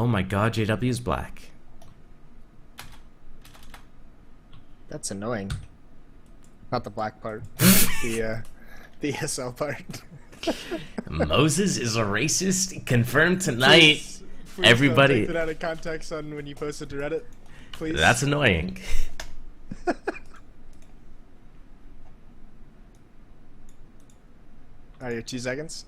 Oh my god, JW is black. That's annoying. Not the black part. the ESL part. Moses is a racist. Confirmed tonight. Please Everybody. don't take that out of context on when you post it to Reddit. Please. That's annoying. Alright, your 2 seconds.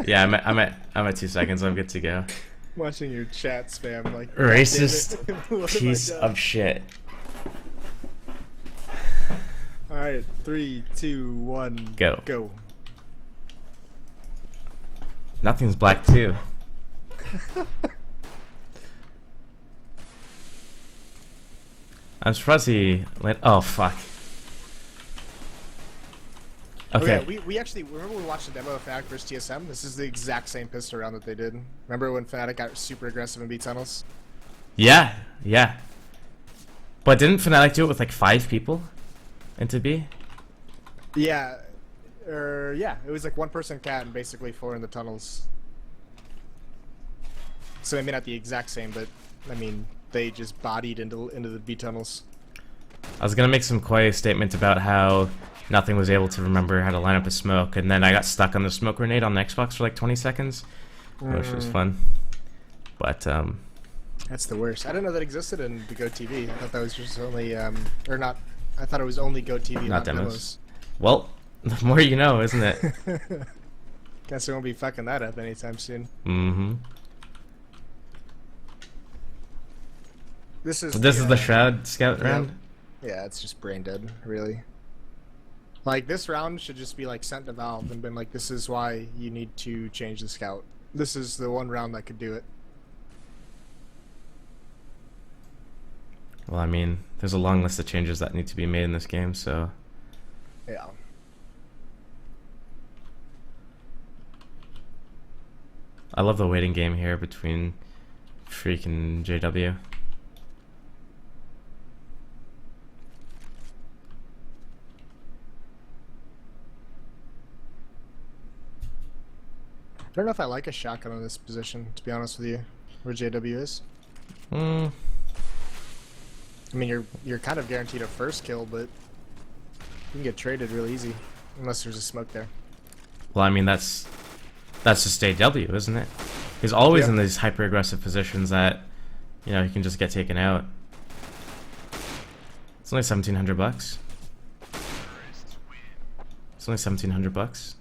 Yeah, I'm at 2 seconds. I'm good to go. Watching your chat spam like Racist What have I piece done? of shit. Alright, 3, 2, 1, Go. Nothing's black too. I'm surprised he let. Oh fuck. Okay. Oh, yeah, we actually remember we watched the demo of Fnatic versus TSM. This is the exact same pistol round that they did. Remember when Fnatic got super aggressive in B tunnels? Yeah. But didn't Fnatic do it with like 5 people into B? Yeah, yeah, it was like 1 person cat and basically 4 in the tunnels. So maybe not the exact same, but I mean they just bodied into the B tunnels. I was gonna make some coy statement about how nothing was able to remember how to line up a smoke, and then I got stuck on the smoke grenade on the Xbox for like 20 seconds, which was fun. But That's the worst. I didn't know that existed in the Go TV. I thought that was just only or not. I thought it was only Go TV, not demos. Well, the more you know, isn't it? Guess I won't be fucking that up anytime soon. Mm-hmm. This is the Shroud Scout round? Yeah, it's just brain dead, really. Like, this round should just be, like, sent to Valve and been like, this is why you need to change the Scout. This is the one round that could do it. Well, I mean, there's a long list of changes that need to be made in this game, so... Yeah. I love the waiting game here between Freak and JW. I don't know if I like a shotgun in this position, to be honest with you, where JW is. Hmm. I mean, you're kind of guaranteed a first kill, but you can get traded real easy, unless there's a smoke there. Well, I mean, that's just AW, isn't it? He's always Yeah. in these hyper-aggressive positions that, you know, he can just get taken out. It's only $1,700. It's only $1,700.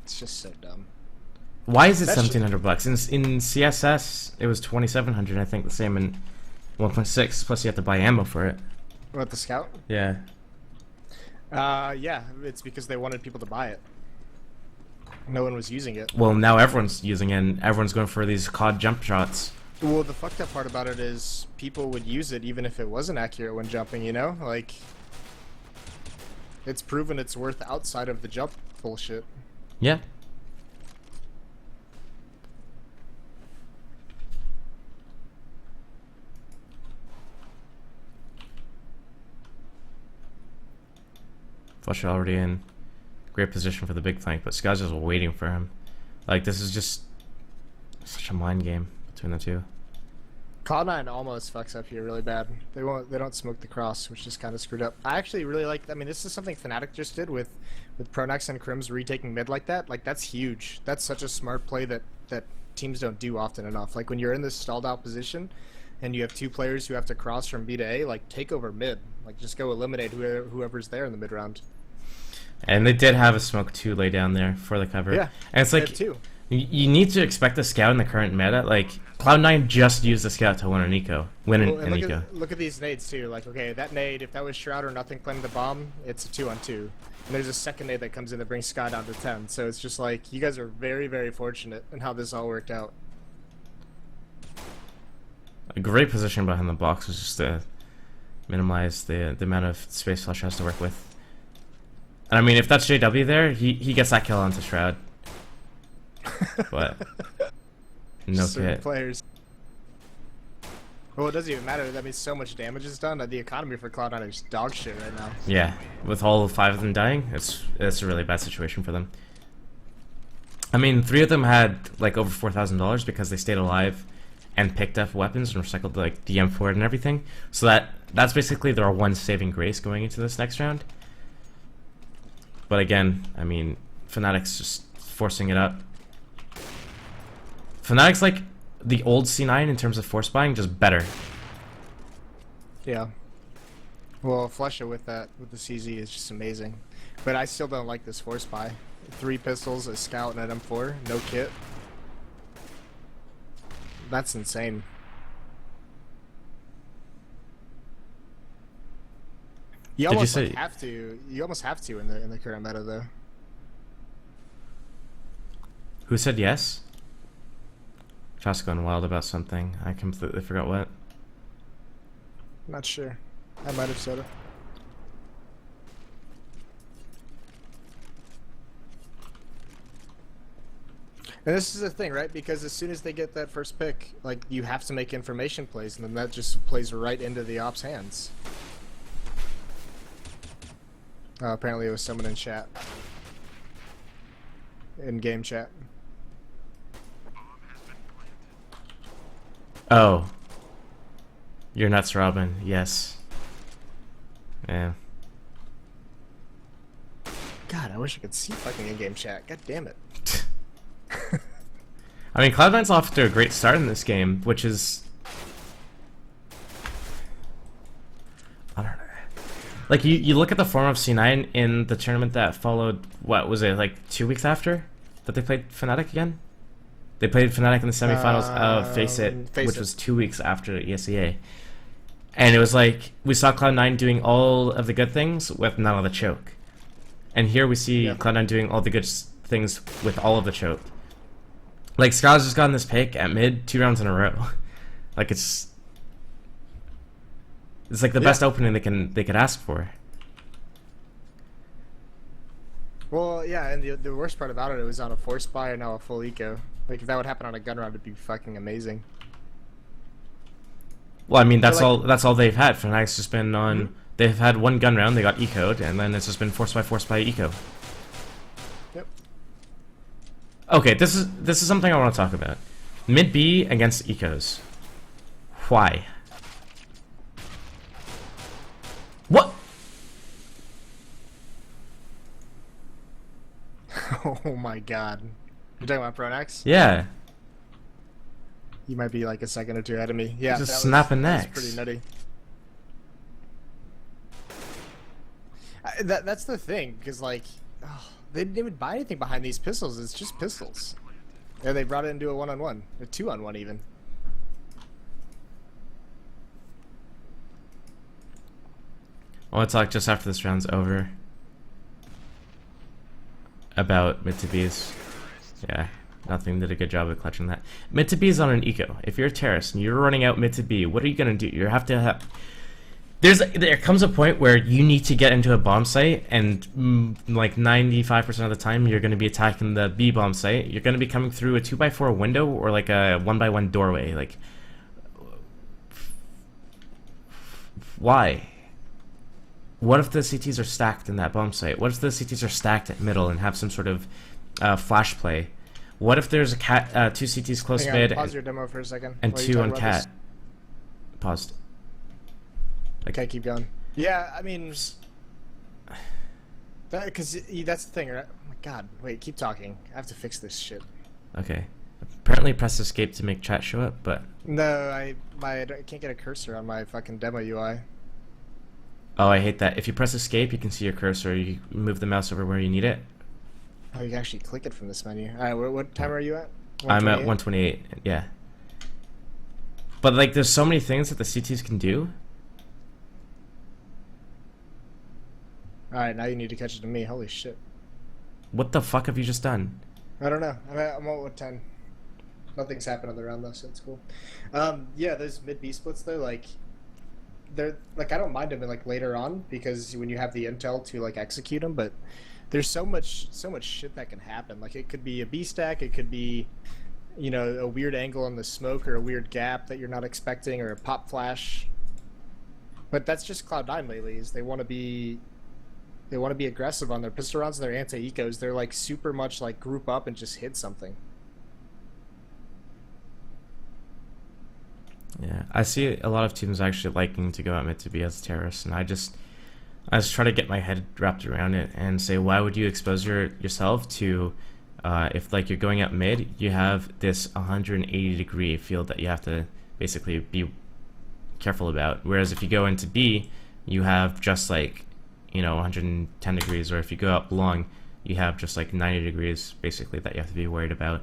It's just so dumb. Why is it That should- $1,700? In CSS, it was $2,700. I think the same in 1.6. Plus, you have to buy ammo for it. What, the Scout? Yeah. Yeah, it's because they wanted people to buy it. No one was using it. Well, now everyone's using it, and everyone's going for these COD jump shots. Well, the fucked up part about it is people would use it even if it wasn't accurate when jumping, you know? Like, it's proven its worth outside of the jump bullshit. Yeah. Flush already in great position for the big flank, but Scott's just waiting for him. Like, this is just such a mind game between the two. Cloud9 almost fucks up here really bad. They don't smoke the cross, which is kind of screwed up. I actually really like. I mean, this is something Fnatic just did with Pronax and Crims retaking mid like that. Like, that's huge. That's such a smart play that teams don't do often enough. Like, when you're in this stalled out position and you have 2 players who have to cross from B to A, like, take over mid. Like, just go eliminate whoever's there in the mid round. And they did have a smoke 2 lay down there for the cover. Yeah, and it's like too. you need to expect the scout in the current meta. Like, Cloud9 just used the scout to win an eco. And look at these nades too. Like, okay, that nade, if that was Shroud or nothing planting the bomb, it's a 2-on-2. And there's a second nade that comes in that brings Sky down to 10. So it's just like, you guys are very, very fortunate in how this all worked out. A great position behind the box was just to minimize the amount of space Flush has to work with. And I mean, if that's JW there, he gets that kill onto Shroud. But no Certain kit. players. Well, it doesn't even matter. That means so much damage is done that the economy for Cloud9 is dog shit right now. Yeah, with all 5 of them dying, it's a really bad situation for them. I mean, 3 of them had like over $4,000 because they stayed alive and picked up weapons and recycled like the M4 and everything. So that's basically their one saving grace going into this next round. But again, I mean, Fnatic's just forcing it up. Fnatic's like the old C9 in terms of force buying, just better. Yeah. Well, Flesha with the CZ is just amazing. But I still don't like this force buy. 3 pistols, a scout, and an M4, no kit. That's insane. You almost like, have to. You almost have to in the current meta, though. Who said yes? Josh going wild about something. I completely forgot what. Not sure. I might have said it. And this is the thing, right? Because as soon as they get that first pick, like, you have to make information plays, and then that just plays right into the ops' hands. Apparently it was someone in chat. In game chat. Oh. You're nuts, Robin. Yes. Yeah. God, I wish I could see fucking in-game chat. God damn it. I mean, Cloud9's off to a great start in this game, which is... I don't know. Like, you look at the form of C9 in the tournament that followed, what was it, like 2 weeks after that they played Fnatic again? They played Fnatic in the semifinals of Face It, which was 2 weeks after ESEA. And it was like, we saw Cloud9 doing all of the good things with none of the choke. And here we see Cloud9 doing all the good things with all of the choke. Like, Scout's just gotten this pick at mid 2 rounds in a row. Like, it's like the best opening they could ask for. Well, yeah, and the worst part about it was on a force buy and now a full eco. Like, if that would happen on a gun round, it'd be fucking amazing. Well, I mean, that's all they've had. Fnatic's just been on. They've had 1 gun round, they got eco'd, and then it's just been force by eco. Yep. Okay, this is something I want to talk about. Mid B against ecos. Why? What? Oh my god. You're talking about Pronax? Yeah. You might be like a second or two ahead of me. Yeah, just snapping necks. That's pretty nutty. That's the thing, because like, they didn't even buy anything behind these pistols. It's just pistols. Yeah, they brought it into a 1-on-1, a 2-on-1 even. I want to talk just after this round's over about mid to Bs. Yeah, nothing did a good job of clutching that. Mid to B is on an eco. If you're a terrorist and you're running out mid to B, what are you gonna do? You have to have. There comes a point where you need to get into a bomb site, and like 95% of the time, you're gonna be attacking the B bomb site. You're gonna be coming through a 2x4 window or like a 1x1 doorway. Like, why? What if the CTs are stacked in that bomb site? What if the CTs are stacked at middle and have some sort of flash play? What if there's a cat, 2 CTs close mid, pause your demo for a second, and 2 on cat? Paused. Okay, keep going. Yeah, I mean, because that's the thing, right? Oh my god, wait, keep talking. I have to fix this shit. Okay. Apparently press escape to make chat show up, but... No, I can't get a cursor on my fucking demo UI. Oh, I hate that. If you press escape, you can see your cursor. You move the mouse over where you need it. Oh, you can actually click it from this menu. Alright, what time are you at? I'm at 128, yeah. But, like, there's so many things that the CTs can do. Alright, now you need to catch it to me. Holy shit. What the fuck have you just done? I don't know. I'm at 10. Nothing's happened on the round though, so it's cool. Yeah, those mid B splits though, like, they're like, I don't mind them like later on because when you have the intel to like execute them, but there's so much shit that can happen. Like, it could be a B stack, it could be you know, a weird angle in the smoke or a weird gap that you're not expecting or a pop flash. But that's just Cloud9 lately. Is they want to be aggressive on their pistol rounds and their anti-ecos. They're like super much like group up and just hit something. Yeah, I see a lot of teams actually liking to go out mid to be as terrorists, and I just try to get my head wrapped around it and say, why would you expose yourself to, if like you're going out mid, you have this 180-degree field that you have to basically be careful about. Whereas if you go into B, you have just like, you know, 110 degrees, or if you go out long, you have just like 90 degrees basically that you have to be worried about.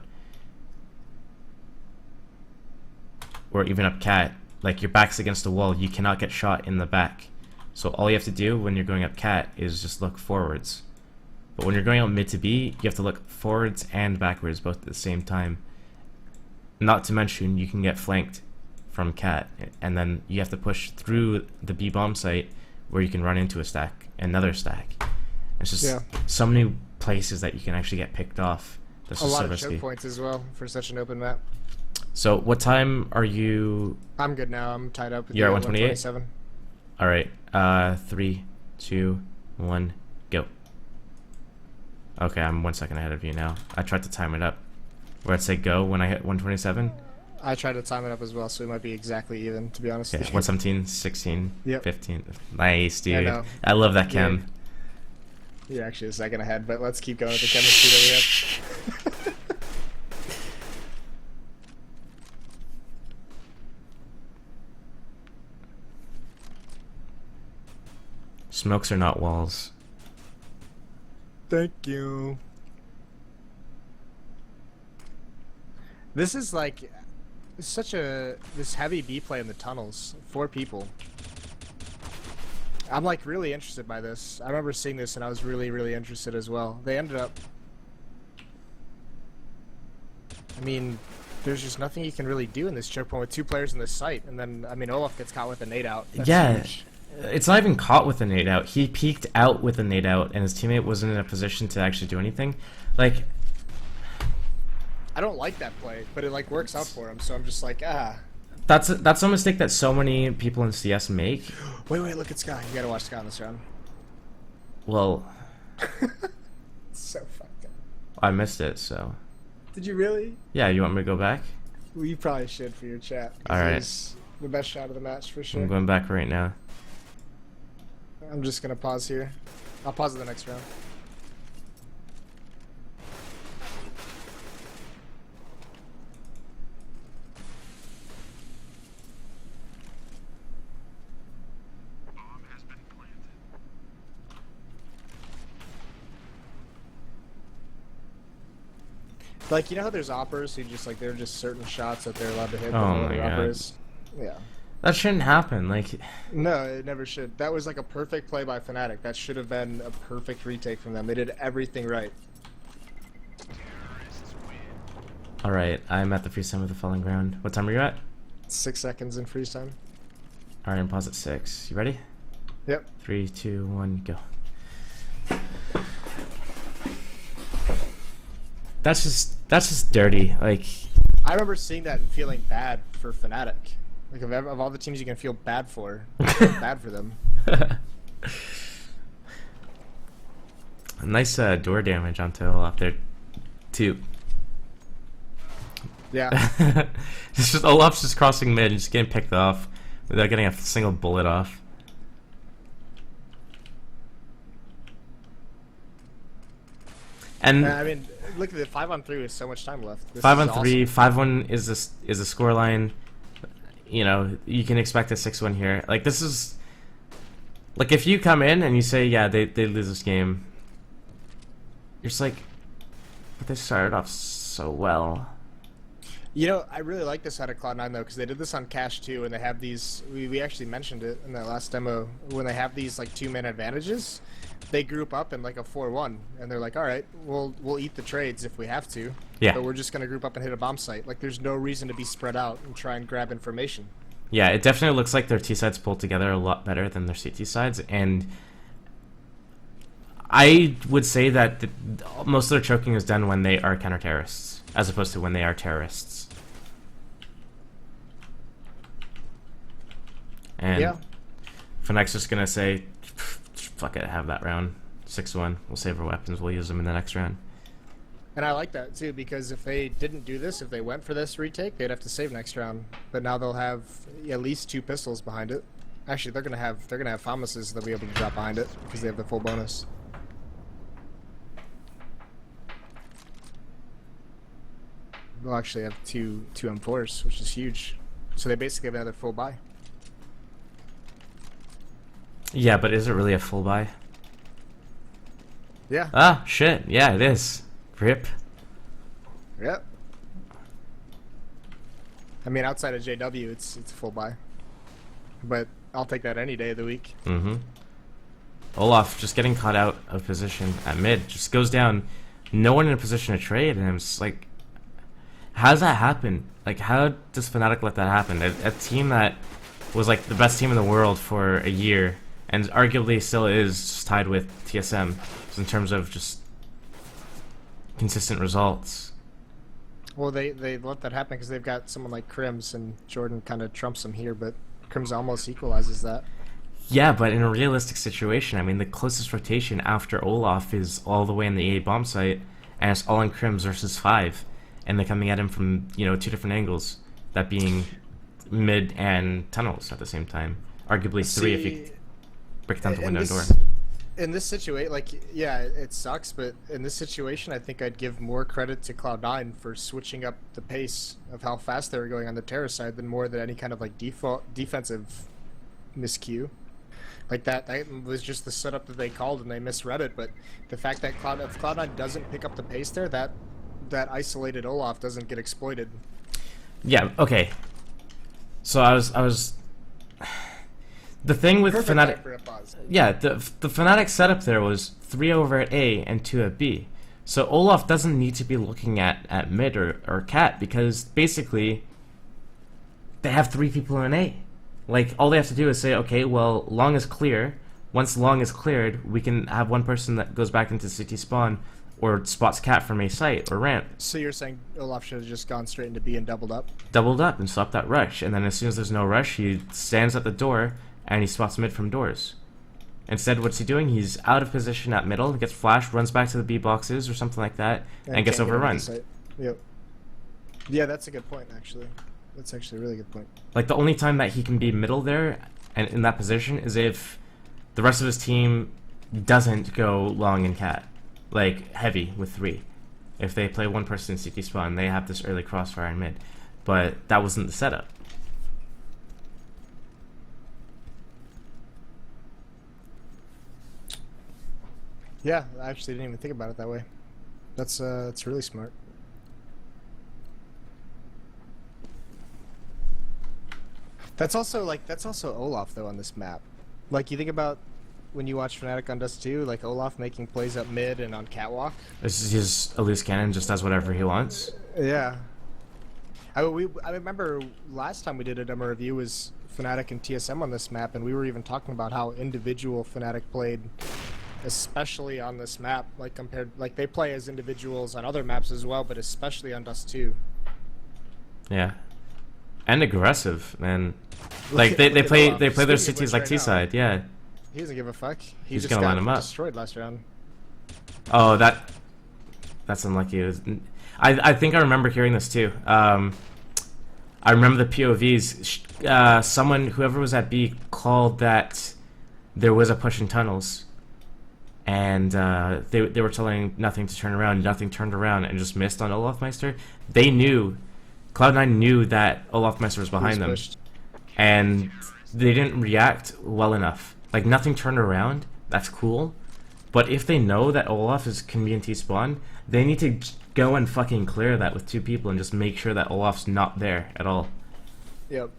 Or even up cat, like your back's against the wall, you cannot get shot in the back. So all you have to do when you're going up cat is just look forwards. But when you're going out mid to B, you have to look forwards and backwards both at the same time. Not to mention, you can get flanked from cat, and then you have to push through the B bomb site where you can run into a stack, another stack. It's just so many places that you can actually get picked off. That's a just lot so of risky. choke points as well for such an open map. So what time are you? I'm good now. I'm tied up with You're you at 128? 127. All right. 3, 2, 1, go. Okay, I'm 1 second ahead of you now. I tried to time it up. Where I'd say go when I hit 127. I tried to time it up as well, so we might be exactly even, to be honest. Okay, 117, 16, Yep. 15. Nice, dude. know. I love that chem. You're actually a second ahead, but let's keep going with the chemistry that we have. Smokes are not walls. Thank you. This is like this heavy B play in the tunnels. 4 people. I'm like really interested by this. I remember seeing this and I was really interested as well. They ended up, I mean, there's just nothing you can really do in this choke point with 2 players in this site, and then I mean Olaf gets caught with a nade out. That's Yeah. huge. It's not even caught with a nade out. He peeked out with a nade out, and his teammate wasn't in a position to actually do anything. Like, I don't like that play, but it like works out for him. So I'm just like, that's a mistake that so many people in CS make. Wait, look at Sky. You gotta watch Sky on this round. Well, It's so fucked up. I missed it, so. Did you really? Yeah, you want me to go back? Well, you probably should for your chat. 'Cause All right. it was the best shot of the match for sure. I'm going back right now. I'm just gonna pause here. I'll pause it the next round. Like, you know how there's oppers who just like there are just certain shots that they're allowed to hit. Oh but my no God. oppers? Yeah. That shouldn't happen. Like, No, it never should. That was like a perfect play by Fnatic. That should have been a perfect retake from them. They did everything right. all right, I'm at the freeze time of the falling ground. What time are you at? 6 seconds in freeze time. All right, I'm pause at 6. You ready? Yep. 3, 2, 1, go. That's just dirty. Like, I remember seeing that and feeling bad for Fnatic. Like of all the teams you can feel bad for, I feel bad for them. nice door damage onto Olaf there, too. Yeah. It's just Olaf's just crossing mid and just getting picked off without getting a single bullet off. And I mean, look at the 5-on-3 with so much time left. This 5-on-3, is 5-1 is a score line. You know, you can expect a 6-1 here. Like, this is like, if you come in and you say, yeah, they lose this game, you're just like, but they started off so well. You know, I really like this out of Cloud9 though, because they did this on Cash too, and they have these. We actually mentioned it in that last demo when they have these like 2-man advantages. They group up in like a 4-1, and they're like, all right, we'll eat the trades if we have to. Yeah. But we're just gonna group up and hit a bomb site. Like, there's no reason to be spread out and try and grab information. Yeah, it definitely looks like their T sides pulled together a lot better than their CT sides, and I would say that most of their choking is done when they are counter terrorists. as opposed to when they are terrorists. And Yeah. fnatic's just gonna say, fuck it, have that round. 6-1. We'll save our weapons. We'll use them in the next round. And I like that too, because if they didn't do this, if they went for this retake, they'd have to save next round. But now they'll have at least 2 pistols behind it. Actually, they're gonna have FAMASes they'll be able to drop behind it because they have the full bonus. They'll actually have two M4s, which is huge. So they basically have another full buy. Yeah, but is it really a full buy? Yeah. Ah, shit. Yeah, it is. Rip. Yep. I mean, outside of JW, it's a full buy. But I'll take that any day of the week. Mm-hmm. Olaf just getting caught out of position at mid. Just goes down. No one in a position to trade. And I'm just like, how does that happen? Like, how does Fnatic let that happen? A team that was like the best team in the world for a year, and arguably still is just tied with TSM in terms of just consistent results. Well, they let that happen because they've got someone like Crims, and Jordan kind of trumps them here, but Crims almost equalizes that. Yeah, but in a realistic situation, I mean, the closest rotation after Olaf is all the way in the A bomb site, and it's all in Crims versus 5, and they're coming at him from, you know, 2 different angles, that being mid and tunnels at the same time. Arguably 3 if you break down the window and door. In this situation, like, yeah, it sucks, but in this situation, I think I'd give more credit to Cloud9 for switching up the pace of how fast they were going on the terror side than more than any kind of like defensive miscue. Like that was just the setup that they called and they misread it. But the fact that if Cloud9 doesn't pick up the pace there, that isolated Olaf doesn't get exploited. Yeah. Okay. So I was. The thing with Fnatic, yeah, the Fnatic setup there was 3 over at A and 2 at B. So Olaf doesn't need to be looking at mid or cat, because basically they have 3 people in A. Like, all they have to do is say, okay, well, long is clear. Once long is cleared, we can have one person that goes back into CT spawn or spots cat from A site or ramp. So you're saying Olaf should have just gone straight into B and doubled up? Doubled up and stopped that rush. And then as soon as there's no rush, he stands at the door and he spots mid from doors. Instead, what's he doing? He's out of position at middle, gets flashed, runs back to the B boxes or something like that, and gets overrun. Yep. Yeah, that's a good point, actually. That's actually a really good point. Like, the only time that he can be middle there and in that position is if the rest of his team doesn't go long and cat. Like, heavy with 3. If they play one person in CT spawn, they have this early crossfire in mid. But that wasn't the setup. Yeah, I actually didn't even think about it that way. That's really smart. That's also Olaf though on this map. Like, you think about when you watch Fnatic on Dust 2, like Olaf making plays up mid and on catwalk. This is his loose cannon, just does whatever he wants. Yeah. I remember last time we did a demo review was Fnatic and TSM on this map, and we were even talking about how individual Fnatic played, especially on this map, like compared, like they play as individuals on other maps as well, but especially on Dust 2. Yeah. And aggressive, man. Like they play their cities like T-side, yeah. He doesn't give a fuck. He He's just gonna got line him up. destroyed last round. Oh, that's unlucky. I think I remember hearing this too. I remember the POVs. Whoever was at B called that there was a push in tunnels, and they were telling nothing to turn around. Nothing turned around and just missed on Olafmeister. They knew, Cloud9 knew that Olafmeister was behind them, and they didn't react well enough. Like, nothing turned around. That's cool, but if they know that Olaf can be in T-spawn, they need to go and fucking clear that with 2 people and just make sure that Olaf's not there at all. Yep.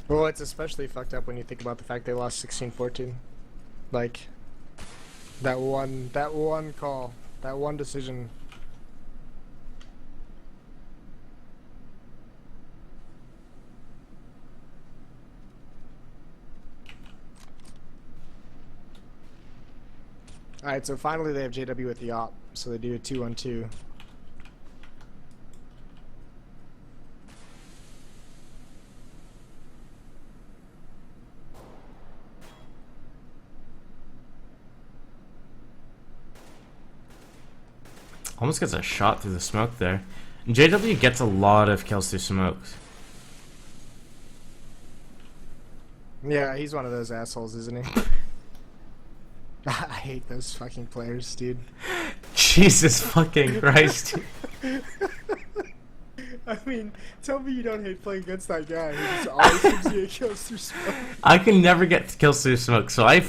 Well, it's especially fucked up when you think about the fact they lost 16-14. Like, that one call, that one decision. Alright, so finally they have JW with the op, so they do a 2-on-2. Almost gets a shot through the smoke there. JW gets a lot of kills through smokes. Yeah, he's one of those assholes, isn't he? I hate those fucking players, dude. Jesus fucking Christ. I mean, tell me you don't hate playing against that guy who just always gives you kills through smoke. I can never get kills through smoke, so I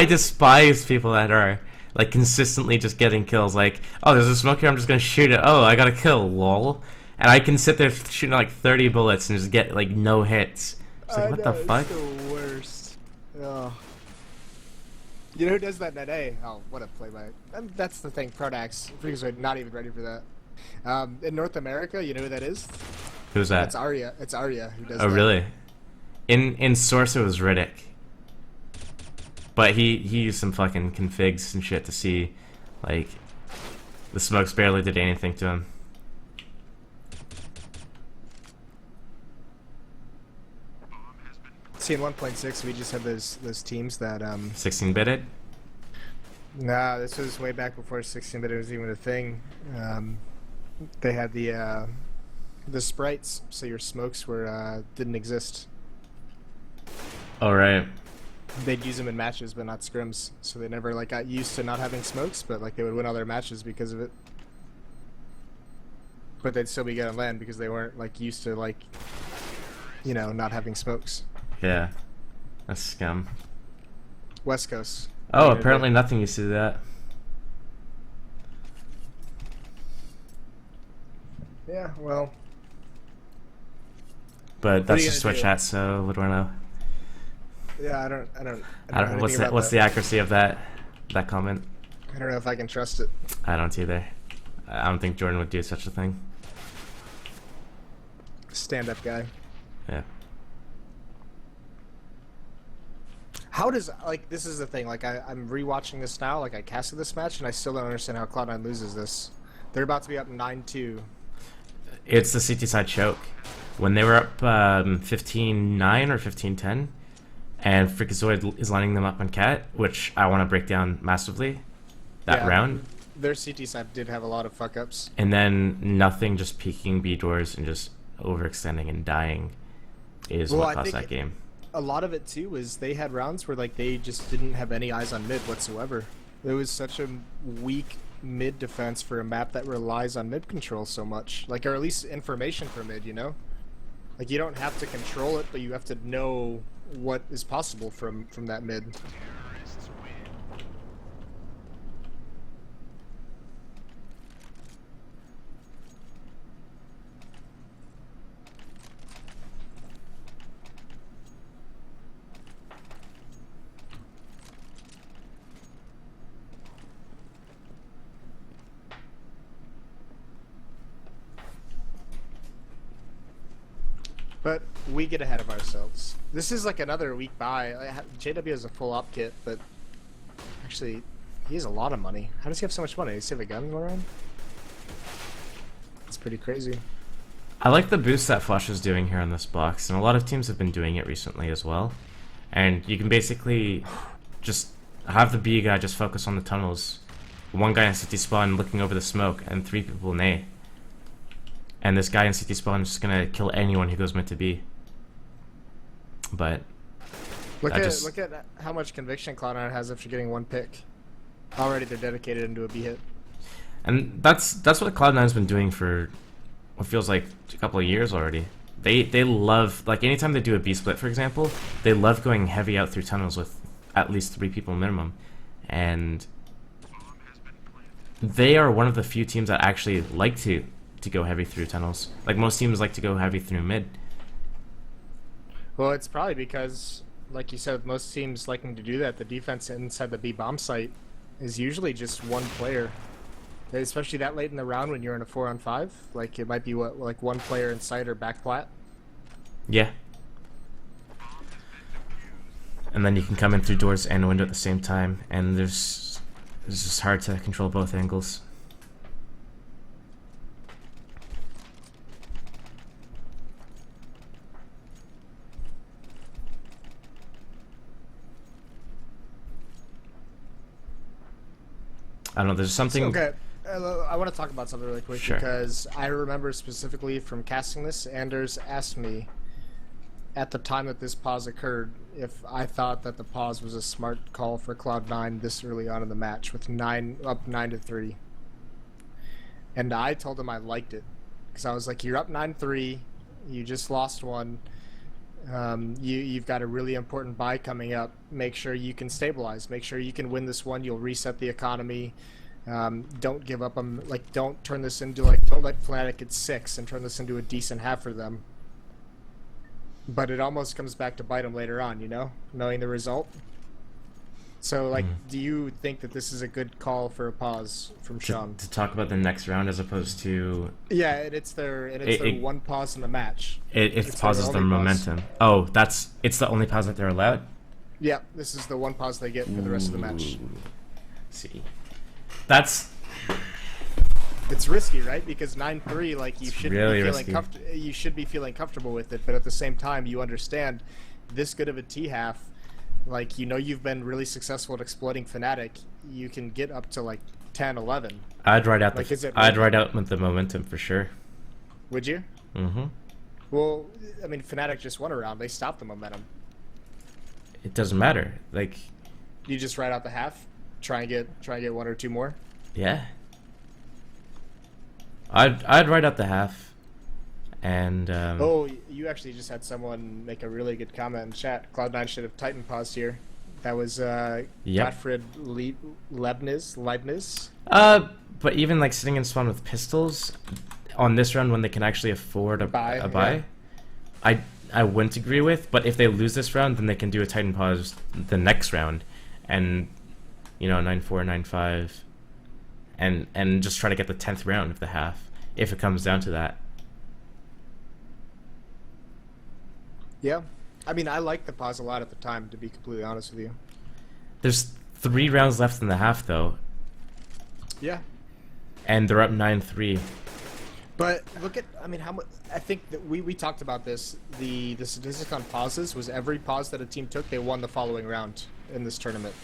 despise people that are like consistently just getting kills. Like, oh, there's a smoke here, I'm just gonna shoot it. Oh, I got a kill, lol. And I can sit there shooting like 30 bullets and just get like no hits. It's like, what the fuck? It's the worst. Oh. You know who does that in NA? Oh, what a play by... that's the thing, Pronax. Freakazoid not even ready for that. In North America, you know who that is? Who's that? It's Arya. It's Arya who does that. Oh, really? In Source, it was Riddick. But he used some fucking configs and shit to see, like, the smokes barely did anything to him. See, in 1.6, we just had those teams that 16-bitted? Nah, this was way back before 16-bit was even a thing. They had the sprites, so your smokes were didn't exist. Oh, right. They'd use them in matches, but not scrims. So they never like got used to not having smokes, but like they would win all their matches because of it. But they'd still be good on land because they weren't like used to like, you know, not having smokes. Yeah. That's scum. West Coast. Oh, apparently nothing used to do that. Yeah, well. But that's just Twitch chat, so what do I know? Yeah, I don't know. What's the accuracy of that comment? I don't know if I can trust it. I don't either. I don't think Jordan would do such a thing. Stand-up guy. Yeah. How does, like, this is the thing, like, I'm rewatching this now, like, I casted this match, and I still don't understand how Cloud9 loses this. They're about to be up 9-2. It's the CT side choke. When they were up 15-9 or 15-10, and Freakazoid is lining them up on Cat, which I want to break down massively, that round. Their CT side did have a lot of fuck-ups. And then nothing, just peeking B doors and just overextending and dying is what cost that game. A lot of it too was they had rounds where like they just didn't have any eyes on mid whatsoever. There was such a weak mid defense for a map that relies on mid control so much, like, or at least information for mid, you know, like you don't have to control it, but you have to know what is possible from that mid. But we get ahead of ourselves. This is like another week buy. JW has a full op kit, but actually, he has a lot of money. How does he have so much money? Does he have a gun around? It's pretty crazy. I like the boost that Flush is doing here on this box, and a lot of teams have been doing it recently as well. And you can basically just have the B guy just focus on the tunnels. One guy in city spawn looking over the smoke, and 3 people in A. And this guy in CT spawn is just gonna kill anyone who goes mid to B. But look at how much conviction Cloud9 has after getting 1 pick. Already they're dedicated into a B hit. And that's what Cloud9's been doing for what feels like a couple of years already. They love, like, anytime they do a B split, for example, they love going heavy out through tunnels with at least 3 people minimum. And they are one of the few teams that actually like to go heavy through tunnels. Like, most teams like to go heavy through mid. Well, it's probably because, like you said, most teams liking to do that, the defense inside the B bomb site is usually just 1 player. Especially that late in the round when you're in a 4-on-5. Like, it might be, like 1 player inside or back plat. Yeah. And then you can come in through doors and window at the same time, and it's just hard to control both angles. I don't know, there's something... Okay, I want to talk about something really quick Sure. because I remember specifically from casting this, Anders asked me at the time that this pause occurred if I thought that the pause was a smart call for Cloud9 this early on in the match with up 9-3. And I told him I liked it because I was like, you're up 9-3, you just lost one. You've got a really important buy coming up. Make sure you can stabilize. Make sure you can win this one. You'll reset the economy. Don't give up on, like, don't turn this into, like, don't let Fnatic get 6 and turn this into a decent half for them. But it almost comes back to bite them later on, you know, knowing the result. So, like, do you think that this is a good call for a pause from Sean? To talk about the next round as opposed to... Yeah, it's their one pause in the match. It pauses their momentum. Oh, it's the only pause that they're allowed? Yeah, this is the one pause they get for the rest of the match. See. It's risky, right? Because 9-3, like, you should really you should be feeling comfortable with it, but at the same time, you understand this good of a T half. Like, you know, you've been really successful at exploiting Fnatic. You can get up to like 10-11. I'd ride out with the momentum for sure. Would you? Mm-hmm. Well, I mean, Fnatic just won a round. They stopped the momentum. It doesn't matter. Like, you just ride out the half, try and get one or two more. Yeah. I'd ride out the half, and oh, you actually just had someone make a really good comment in chat. Cloud9 should have Titan paused here. That was Gottfried Leibniz. But even like sitting in spawn with pistols on this round when they can actually afford a buy, yeah. I wouldn't agree with. But if they lose this round, then they can do a Titan pause the next round, and 9-4, 9-5. And just try to get the 10th round of the half, if it comes down to that. Yeah. I mean, I liked the pause a lot at the time, to be completely honest with you. There's 3 rounds left in the half, though. Yeah. And they're up 9-3. But look at, I mean, how much, I think that we talked about this. The statistic on pauses was every pause that a team took, they won the following round in this tournament.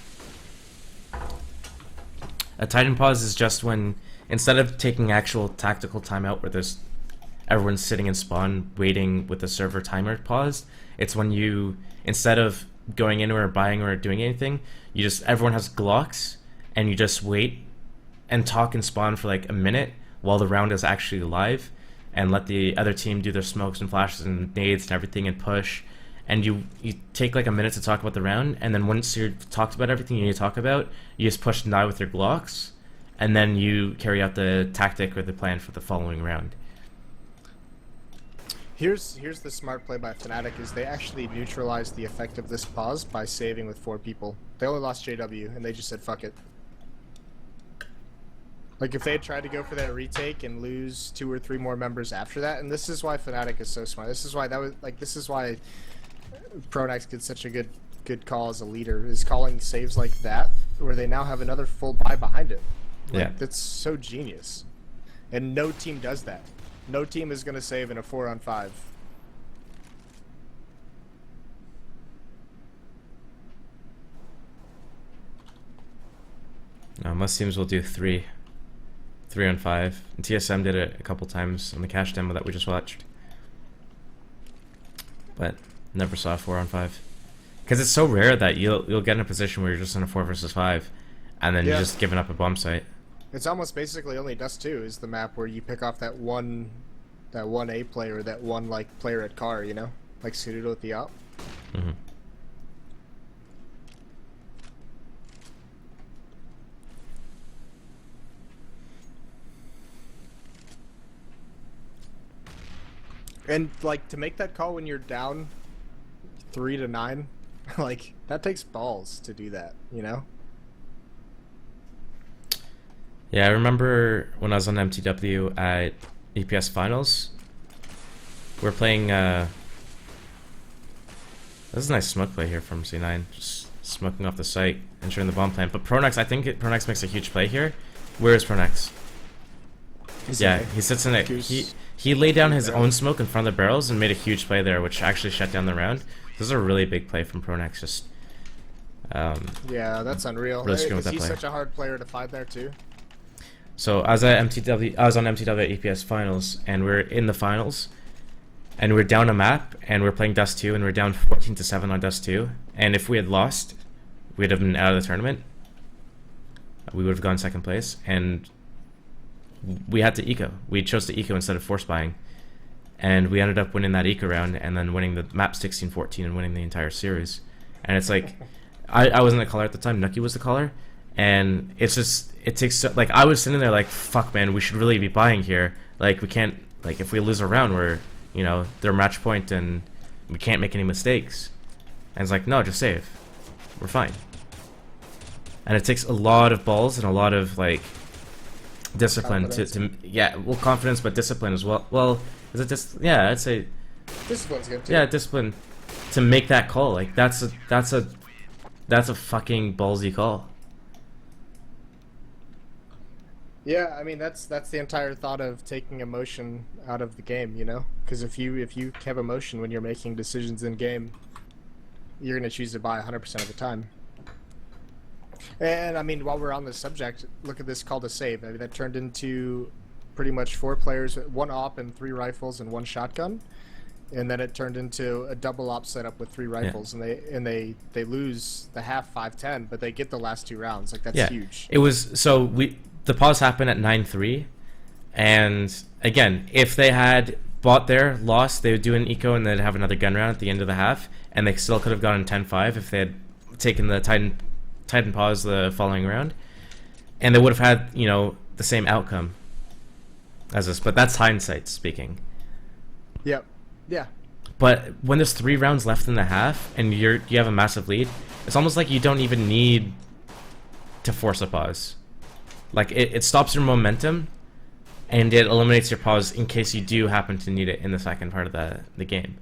A Titan pause is just when, instead of taking actual tactical timeout where everyone's sitting in spawn waiting with the server timer paused, it's when you, instead of going in or buying or doing anything, everyone has Glocks, and you just wait and talk in spawn for like a minute while the round is actually live, and let the other team do their smokes and flashes and nades and everything and push. And you take like a minute to talk about the round, and then once you've talked about everything you need to talk about, you just push deny with your Glocks, and then you carry out the tactic or the plan for the following round. Here's the smart play by Fnatic is they actually neutralized the effect of this pause by saving with 4 people. They only lost JW, and they just said fuck it. Like, if they had tried to go for that retake and lose 2 or 3 more members after that, and this is why Fnatic is so smart. This is why Pronax gets such a good call as a leader, is calling saves like that, where they now have another full buy behind it. Like, yeah. That's so genius. And no team does that. No team is going to save in a 4-on-5. No, most teams will do 3-on-5. And TSM did it a couple times on the cash demo that we just watched. But never saw a 4-on-5. Because it's so rare that you'll get in a position where you're just in a 4 versus 5, and then you're just giving up a bomb site. It's almost basically only Dust 2 is the map where you pick off that one A player, that one like player at car, you know, like Sudodo at the op. Mm-hmm. And like to make that call when you're down 3-9, like that takes balls to do that, you know? Yeah, I remember when I was on MTW at EPS Finals, we're playing, this is a nice smoke play here from C9, just smoking off the site, ensuring the bomb plant. But Pronax, I think Pronax makes a huge play here. Where is Pronax? Yeah, he sits in it. He laid down his own smoke in front of the barrels and made a huge play there, which actually shut down the round. This is a really big play from Pronax. Just yeah, that's unreal. Really screwing with that he's player. Such a hard player to find there too. So I was at MTW. I was on MTW EPS Finals, and we're in the finals, and we're down a map, and we're playing Dust 2, and we're down 14-7 on Dust 2. And if we had lost, we'd have been out of the tournament. We would have gone second place, and we had to eco. We chose to eco instead of force buying, and we ended up winning that eco round, and then winning the map 16-14 and winning the entire series. And it's like, I wasn't the caller at the time. Nucky was the caller, and it's just, it takes so, like, I was sitting there like, fuck man, we should really be buying here. Like, we can't, like, if we lose a round, we're, you know, they're match point and we can't make any mistakes. And it's like, no, just save, we're fine. And it takes a lot of balls and a lot of like discipline to yeah, well, confidence, but discipline as well. Well, is it just, yeah, I'd say discipline's good too. Yeah, discipline to make that call. Like that's a fucking ballsy call. Yeah, I mean that's the entire thought of taking emotion out of the game, you know? Because if you have emotion when you're making decisions in game, you're gonna choose to buy 100% of the time. And I mean, while we're on this subject, look at this call to save. I mean, that turned into pretty much 4 players, 1 op and 3 rifles and 1 shotgun, and then it turned into a double op setup with 3 rifles, yeah. and they lose the half 5-10, but they get the last 2 rounds. Like that's huge. It was so the pause happened at 9-3, and again, if they had bought there, lost, they would do an eco and they'd have another gun round at the end of the half, and they still could have gone 10-5 if they had taken the Titan pause the following round, and they would have had, you know, the same outcome as this. But that's hindsight speaking. Yep. Yeah. But when there's 3 rounds left in the half and you have a massive lead, it's almost like you don't even need to force a pause. Like it stops your momentum, and it eliminates your pause in case you do happen to need it in the second part of the game.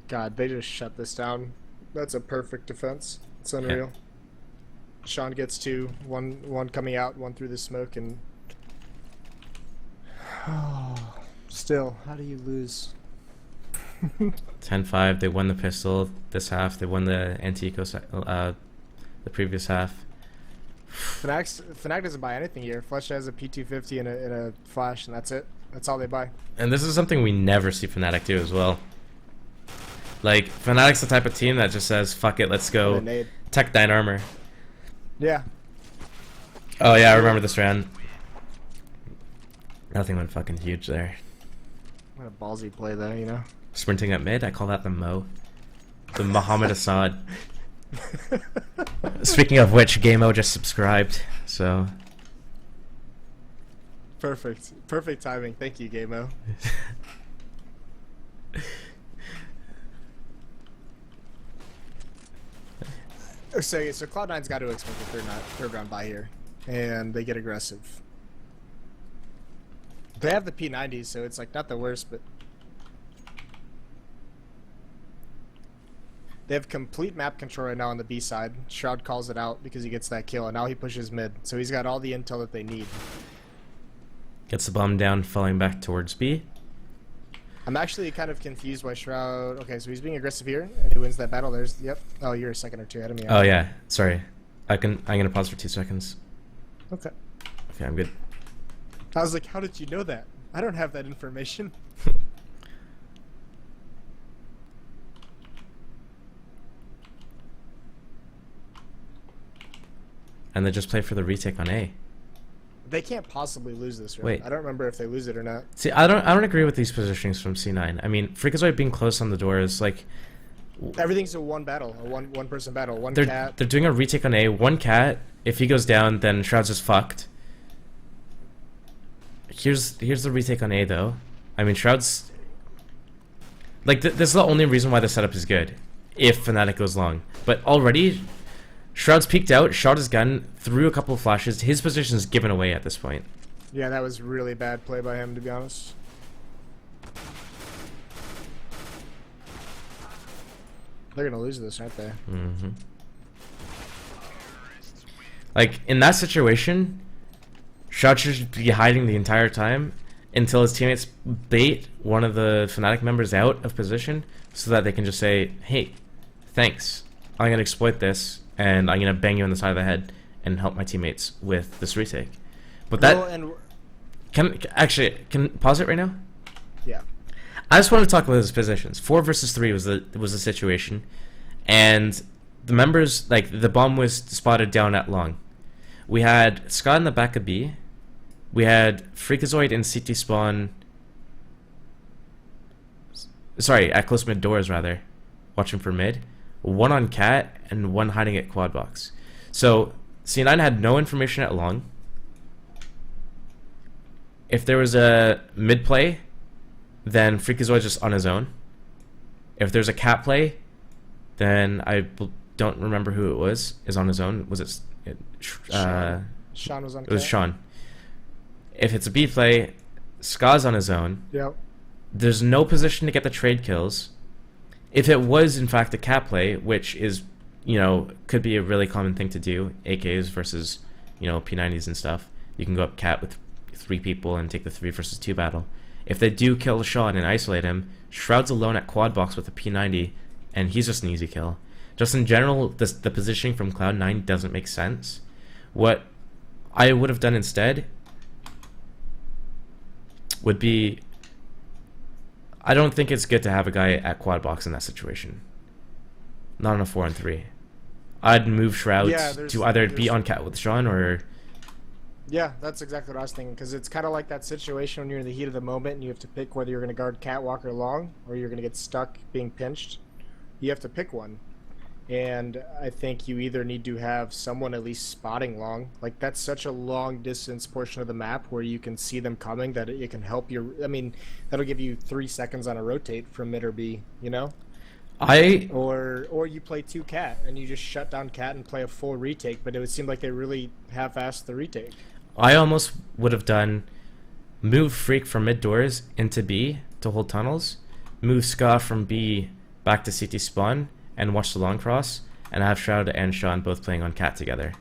God, they just shut this down. That's a perfect defense. It's unreal. Yeah. Sean gets 2, one coming out, 1 through the smoke, and still, how do you lose? 10-5. They won the pistol this half. They won the anti-eco the previous half. Fnatic doesn't buy anything here. Flesh has a P250 and a flash, and that's it. That's all they buy. And this is something we never see Fnatic do as well. Like, Fnatic's the type of team that just says, fuck it, let's go Tech 9 armor. Yeah. Oh yeah, I remember this round. Nothing went fucking huge there. What a ballsy play though, you know? Sprinting up mid, I call that the Mo. The Muhammad Assad. Speaking of which, Gameo just subscribed, so... Perfect. Perfect timing. Thank you, Gameo. So Cloud9's got to expect a third round buy here, and they get aggressive. They have the P90s, so it's like not the worst, but they have complete map control right now on the B side. Shroud calls it out because he gets that kill, and now he pushes mid, so he's got all the intel that they need. Gets the bomb down, falling back towards B. I'm actually kind of confused why Shroud... Okay, so he's being aggressive here, and he wins that battle. There's... Yep. Oh, you're a second or 2 ahead of me. Oh, yeah. Sorry. I'm gonna pause for 2 seconds. Okay. Okay, I'm good. I was like, how did you know that? I don't have that information. And they just play for the retake on A. They can't possibly lose this round. Wait. I don't remember if they lose it or not. See, I don't agree with these positionings from C9. I mean, Freakazoid being close on the door is like... Everything's a one battle, a one person battle, one they're, cat. They're doing a retake on A, 1 cat. If he goes down, then Shroud's just fucked. Here's the retake on A, though. I mean, Shroud's... Like, this is the only reason why the setup is good, if Fnatic goes long. But already... Shroud's peeked out, shot his gun, threw a couple of flashes. His position is given away at this point. Yeah, that was really bad play by him, to be honest. They're gonna lose this, aren't they? Mm-hmm. Like, in that situation, Shroud should be hiding the entire time until his teammates bait one of the Fnatic members out of position so that they can just say, hey, thanks. I'm gonna exploit this, and I'm gonna bang you on the side of the head, and help my teammates with this retake. But that can pause it right now. Yeah. I just want to talk about his positions. 4 versus 3 was the situation, and the members, like, the bomb was spotted down at long. We had Scott in the back of B. We had Freakazoid in CT spawn. Sorry, at close mid doors rather, watching for mid. 1 on cat and 1 hiding at quad box. So C9 had no information at long. If there was a mid play, then Freakazoid just on his own. If there's a cat play, then don't remember who it was. Is on his own. Was it? Sean was on. It was Sean. If it's a B play, Ska's on his own. Yep. There's no position to get the trade kills. If it was in fact a cat play, which is, could be a really common thing to do, AKs versus, P90s and stuff, you can go up cat with 3 people and take the 3 versus 2 battle. If they do kill Sean and isolate him, Shroud's alone at quad box with a P90, and he's just an easy kill. Just in general, the positioning from Cloud9 doesn't make sense. What I would have done instead would be, I don't think it's good to have a guy at quad box in that situation. Not on a 4-on-3. I'd move Shroud to either be on cat with Sean or... Yeah, that's exactly what I was thinking, because it's kind of like that situation when you're in the heat of the moment and you have to pick whether you're going to guard catwalk or long, or you're going to get stuck being pinched. You have to pick one. And I think you either need to have someone at least spotting long. Like, that's such a long distance portion of the map where you can see them coming that it can help your... I mean, that'll give you 3 seconds on a rotate from mid or B, Or you play 2 cat and you just shut down cat and play a full retake, but it would seem like they really half-assed the retake. I almost would have done move Freak from mid doors into B to hold tunnels, move Ska from B back to CT spawn, and watch the long cross, and have Shroud and Sean both playing on cat together.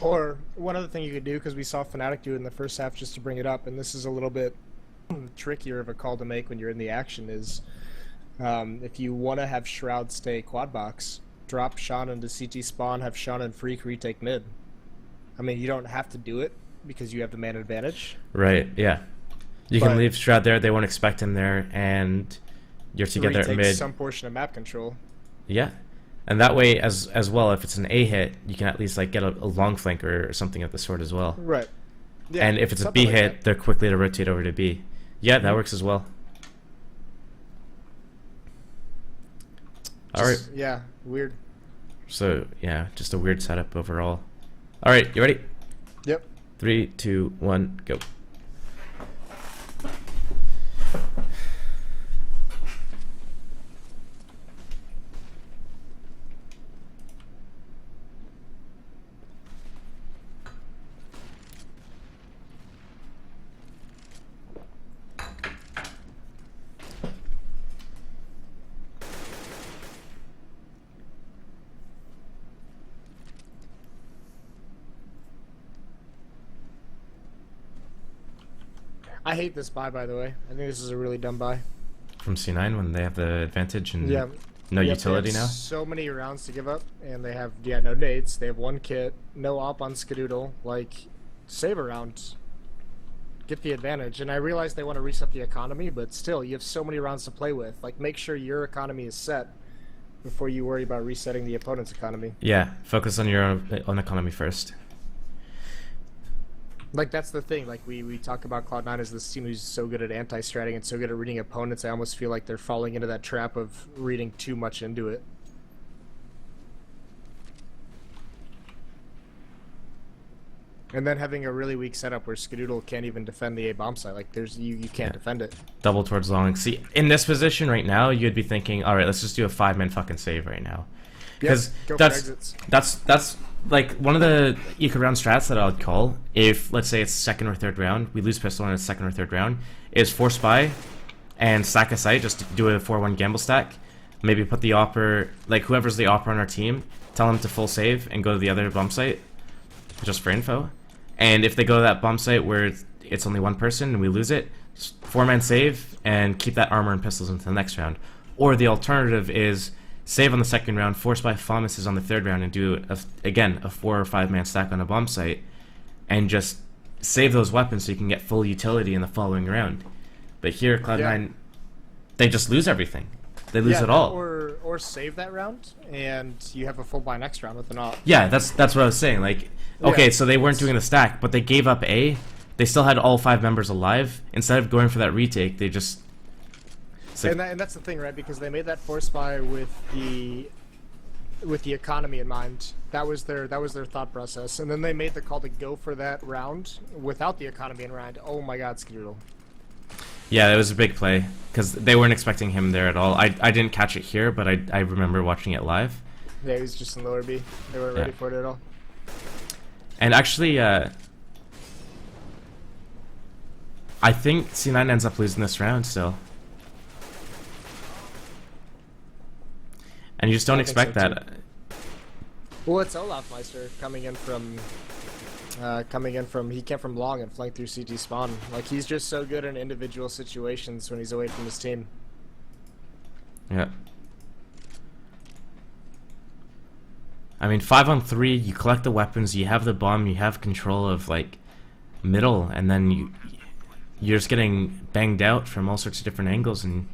Or one other thing you could do, because we saw fnatic do it in the first half, just to bring it up, and this is a little bit trickier of a call to make when you're in the action, is if you want to have Shroud stay quad box, drop Sean into CT spawn, have Sean and Freak retake mid. I mean, you don't have to do it because you have the man advantage. Right, yeah. You can leave Shroud there, they won't expect him there, and you're together at mid. Some portion of map control. Yeah. And that way, as well, if it's an A hit, you can at least get a long flanker or something of the sort as well. Right. Yeah, and if it's a B hit, they're quickly to rotate over to B. Yeah, that works as well. Alright. Yeah, weird. So, yeah, just a weird setup overall. Alright, you ready? Yep. 3, 2, 1, go. I hate this buy, by the way. I think this is a really dumb buy. From C9 when they have the advantage and no utility now? So many rounds to give up, and they have, no nades. They have 1 kit, no op on Skadoodle. Like, save a round. Get the advantage. And I realize they want to reset the economy, but still, you have so many rounds to play with. Like, make sure your economy is set before you worry about resetting the opponent's economy. Yeah, focus on your own economy first. Like, that's the thing. Like, we talk about Cloud9 as this team who's so good at anti-stratting and so good at reading opponents. I almost feel like they're falling into that trap of reading too much into it. And then having a really weak setup where Skadoodle can't even defend the A bomb site. Like, you can't defend it. Double towards long. See, in this position right now, you'd be thinking, all right, let's just do a 5-man fucking save right now. Because that's like one of the eco round strats that I'd call, if let's say it's 2nd or 3rd round, we lose pistol in a 2nd or 3rd round, is force buy and stack a site, just do a 4-1 gamble stack. Maybe put the opper, like whoever's the opper on our team, tell them to full save and go to the other bomb site just for info. And if they go to that bomb site where it's only 1 person and we lose it, 4-man save and keep that armor and pistols into the next round. Or the alternative is save on the second round, force by Famas on the third round, and do again a 4 or 5 man stack on a bomb site, and just save those weapons so you can get full utility in the following round. But here, Cloud9, they just lose everything. They lose it all. Or save that round, and you have a full buy next round with an AWP. Yeah, that's what I was saying. Like, okay, so they weren't doing the stack, but they gave up A. They still had all 5 members alive. Instead of going for that retake, they just... And that's the thing, right? Because they made that force buy with the economy in mind. That was their thought process, and then they made the call to go for that round without the economy in mind. Oh my God, Skeeterle. Yeah, it was a big play because they weren't expecting him there at all. I didn't catch it here, but I remember watching it live. Yeah, he was just in lower B. They weren't ready for it at all. And actually, I think C9 ends up losing this round still. And you just don't expect so that. Well, it's Olafmeister coming in from he came from long and flanked through CT spawn. Like, he's just so good in individual situations when he's away from his team. Yeah. I mean, 5-on-3, you collect the weapons, you have the bomb, you have control of like middle, and then you're just getting banged out from all sorts of different angles, and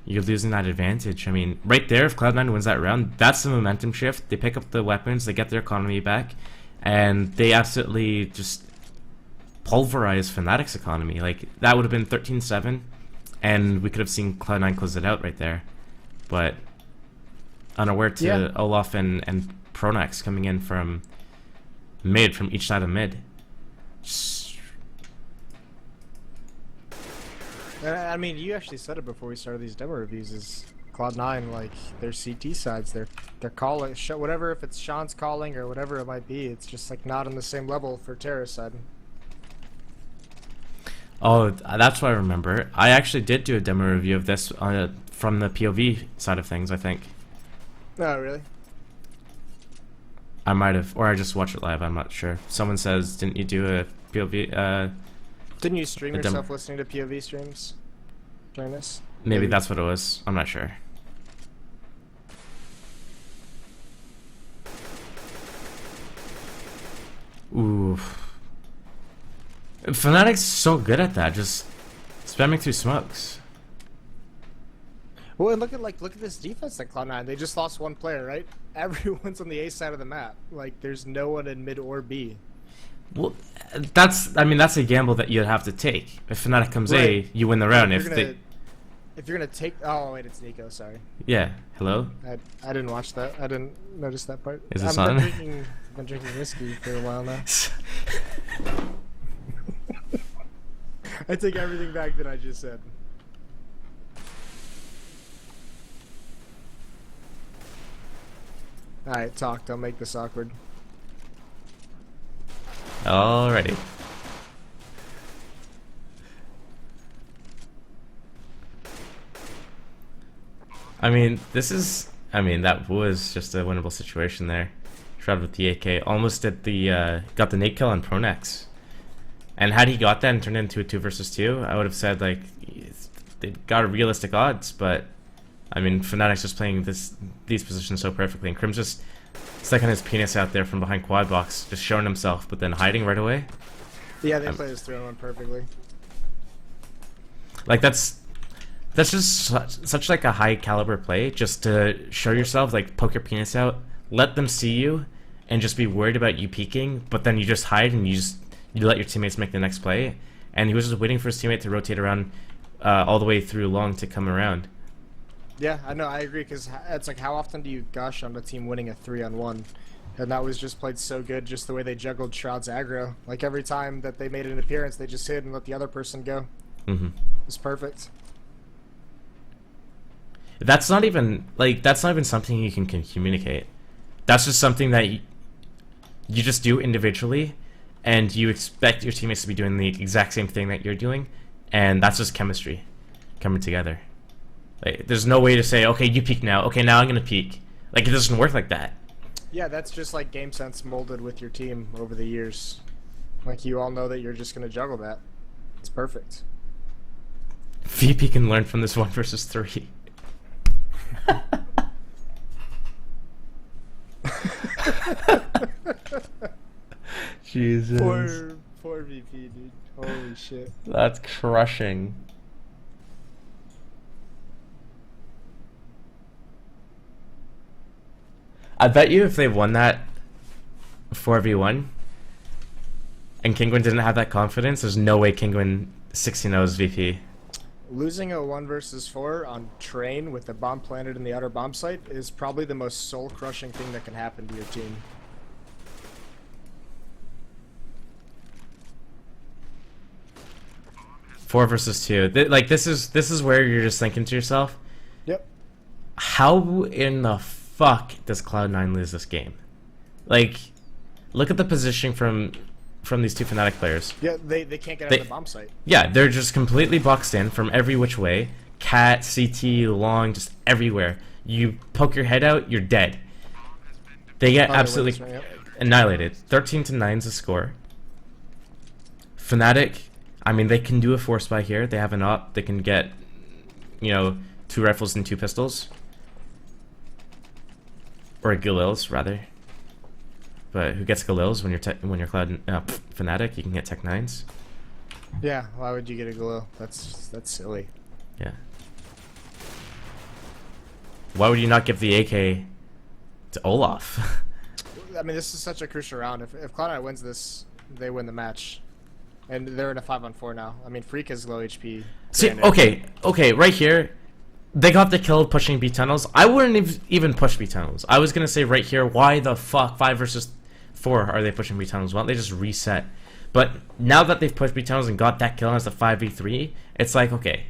you're losing that advantage. I mean, right there, if Cloud9 wins that round, that's the momentum shift. They pick up the weapons, they get their economy back, and they absolutely just pulverize Fnatic's economy. Like, that would have been 13-7, and we could have seen Cloud9 close it out right there. But unaware to Olaf and Pronax coming in from mid, from each side of mid. I mean, you actually said it before we started these demo reviews, is Cloud9, like, their CT sides, they're calling, whatever, if it's Sean's calling or whatever it might be, it's just like not on the same level for Terra's side. Oh, that's what I remember. I actually did do a demo review of this from the POV side of things, I think. Oh, really? I might have, or I just watched it live, I'm not sure. Someone says, didn't you do a POV, Didn't you stream yourself listening to POV streams during this? Maybe that's what it was. I'm not sure. Ooh. Fnatic's so good at that, just spamming through smokes. Well, and look at this defense at Cloud9. They just lost one player, right? Everyone's on the A side of the map. Like, there's no one in mid or B. Well, that's a gamble that you'd have to take. If Fnatic comes A, you win the round. If you're gonna take, oh wait, it's Nico. Sorry. Yeah. Hello. I didn't watch that. I didn't notice that part. Is this on? I've been drinking whiskey for a while now. I take everything back that I just said. Alright, talk. Don't make this awkward. Alrighty. I mean, that was just a winnable situation there. Shroud with the AK. Almost at the, got the nade kill on Pronax. And had he got that and turned it into a 2 versus 2, I would have said, like, they got a realistic odds, but, I mean, Fnatic's just playing these positions so perfectly, and Crim's just sticking his penis out there from behind quad box, just showing himself, but then hiding right away. Yeah, they play this 3-on-1 perfectly. Like, that's just such like a high caliber play, just to show yourself, like, poke your penis out, let them see you, and just be worried about you peeking, but then you just hide and you let your teammates make the next play. And he was just waiting for his teammate to rotate around all the way through long to come around. Yeah, I know, I agree, because it's like, how often do you gush on a team winning a 3-on-1? And that was just played so good, just the way they juggled Shroud's aggro. Like, every time that they made an appearance, they just hid and let the other person go. Mm-hmm. It was perfect. That's not even something you can communicate. That's just something that you just do individually, and you expect your teammates to be doing the exact same thing that you're doing, and that's just chemistry coming together. Like, there's no way to say, okay, you peek now, okay, now I'm gonna peek. Like, it doesn't work like that. Yeah, that's just like game sense molded with your team over the years. Like, you all know that you're just gonna juggle that. It's perfect. VP can learn from this 1 versus 3. Jesus. Poor VP, dude. Holy shit. That's crushing. I bet you if they won that 4v1 and Kingwin didn't have that confidence, there's no way Kingwin 16-0's VP. Losing a 1 versus 4 on train with the bomb planted in the outer bomb site is probably the most soul-crushing thing that can happen to your team. Four versus two. Like this is where you're just thinking to yourself, Yep. how in the fuck does Cloud9 lose this game? Like, look at the positioning from these two Fnatic players. Yeah, they can't get out of the bomb site. Yeah, they're just completely boxed in from every which way. Cat, CT, long, just everywhere. You poke your head out, you're dead. They get absolutely annihilated. 13-9 is the score. Fnatic, I mean, they can do a force buy here. They have an op. They can get, you know, 2 rifles and 2 pistols. Or Galils, rather. But who gets Galils when you're Cloud Fnatic? You can get Tech 9s. Yeah, why would you get a Galil? That's silly. Yeah. Why would you not give the AK to Olaf? I mean, this is such a crucial round. If Cloud9 wins this, they win the match. And they're in a 5-on-4 now. I mean, Freak is low HP. See, okay, right here, they got the kill pushing B tunnels. I wouldn't even push B tunnels. I was gonna say right here, why the fuck 5 versus 4 are they pushing B tunnels? Why don't they just reset? But now that they've pushed B tunnels and got that kill as a 5v3, it's like, okay,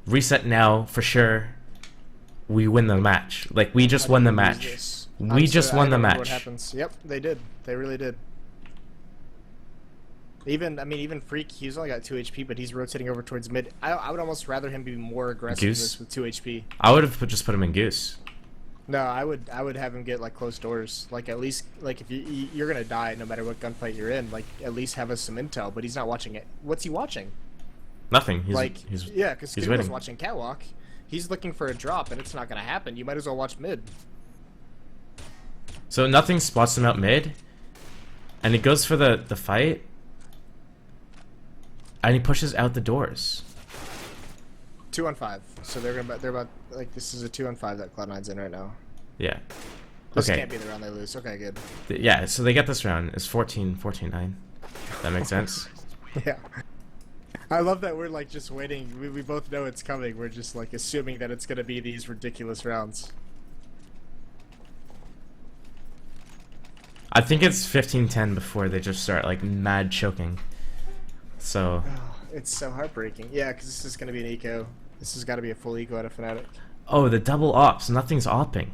reset now for sure. We win the match. Like, we just won the match. We just won the match. What happens? Yep, they did. They really did. Even Freak, he's only got 2 HP, but he's rotating over towards mid. I would almost rather him be more aggressive Goose? with 2 HP. I would have just put him in Goose. No, I would have him get like close doors. Like at least like if you're gonna die no matter what gunfight you're in, like at least have us some intel. But he's not watching it. What's he watching? Nothing. He's because he's was watching Catwalk. He's looking for a drop, and it's not gonna happen. You might as well watch mid. So nothing spots him out mid, and he goes for the fight. And he pushes out the doors. 2-on-5. So they're about like this is a 2-on-5 that Cloud9's in right now. Yeah. This Okay. can't be the round they lose. Okay, good. Yeah. So they get this round. It's 14-9. That makes sense. Yeah. I love that we're like just waiting. We both know it's coming. We're just like assuming that it's gonna be these ridiculous rounds. I think it's 15-10 before they just start like mad choking. So Oh, it's so heartbreaking. Yeah, because this is going to be an eco. This has got to be a full eco out of Fnatic. oh, the double ops. Nothing's opping.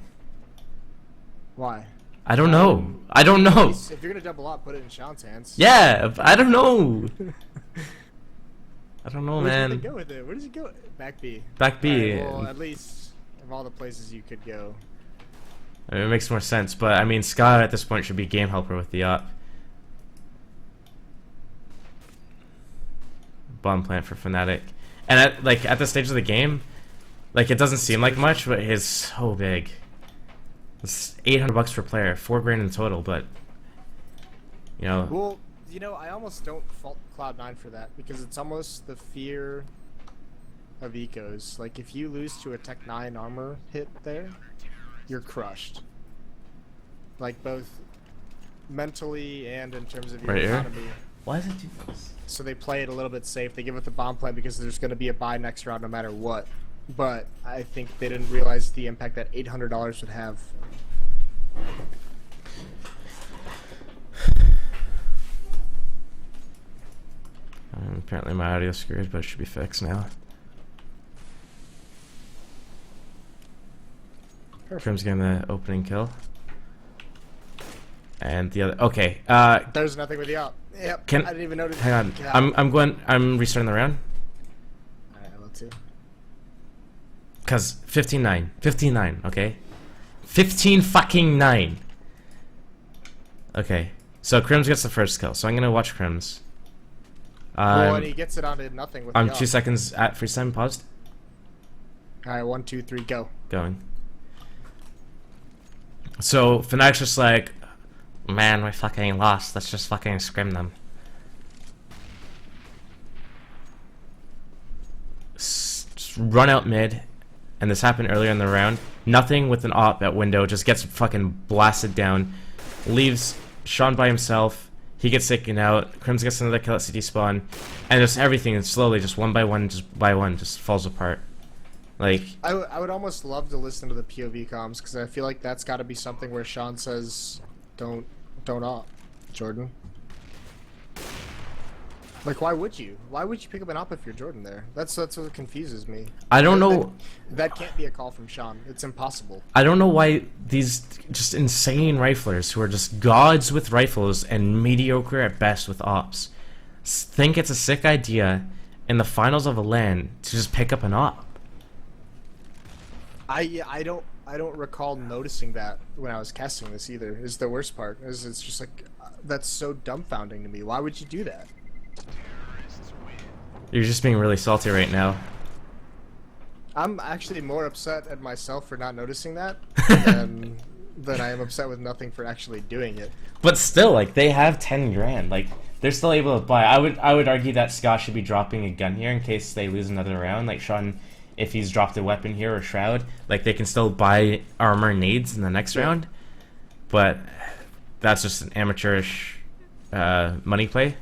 Why? I don't know. I don't know. If you're going to double op, put it in Sean's hands. Yeah, I don't know. I don't know, Where man. does he go with it? Where does he go? Back B. Back B. Right, well, at least of all the places you could go. I mean, it makes more sense, but I mean, Scott at this point should be game helper with the op. Bomb plant for Fnatic, and at this stage of the game, like it doesn't seem like much, but it's so big. It's $800 per player, $4 grand in total, but you know. Well, you know, I almost don't fault Cloud9 for that because it's almost the fear of ecos. Like if you lose to a Tech 9 armor hit there, you're crushed. Like both mentally and in terms of your economy. Why does it do this? So they play it a little bit safe. They give it the bomb plant because there's going to be a buy next round no matter what. But I think they didn't realize the impact that $800 would have. Apparently my audio's screwed, but it should be fixed now. Crim's getting the opening kill. And the other, okay. There's nothing with the op. Yep. I didn't even notice. Hang on. Yeah. I'm restarting the round. Alright, I will too. Cause 15-9. 15-9, okay? 15-fucking-9. Okay. So Crims gets the first kill. So I'm gonna watch Crims. Well, and he gets it onto nothing with I'm the op. 2 seconds at freeze time, paused. Alright, 1, 2, 3, go. Going. So Fnatic's just like, man, we fucking lost. Let's just fucking scrim them. Just run out mid, and this happened earlier in the round. Nothing with an op at window, just gets fucking blasted down. Leaves Sean by himself. He gets taken out. Crims gets another kill at city spawn, and just everything slowly, just one by one, just falls apart. Like, I would almost love to listen to the POV comms, because I feel like that's got to be something where Sean says, "Don't op, Jordan." Like, why would you? Why would you pick up an op if you're Jordan there? That's what confuses me. I don't know. That can't be a call from Sean. It's impossible. I don't know why these just insane riflers who are just gods with rifles and mediocre at best with ops think it's a sick idea in the finals of a LAN to just pick up an op. I don't recall noticing that when I was casting this either. Is the worst part. Is it's just like that's so dumbfounding to me. Why would you do that? You're just being really salty right now. I'm actually more upset at myself for not noticing that than I am upset with nothing for actually doing it. But still, like, they have 10 grand. Like, they're still able to buy. I would argue that Scott should be dropping a gun here in case they lose another round. Like, Sean, if he's dropped a weapon here or Shroud, like, they can still buy armor and nades in the next round. But that's just an amateurish money play.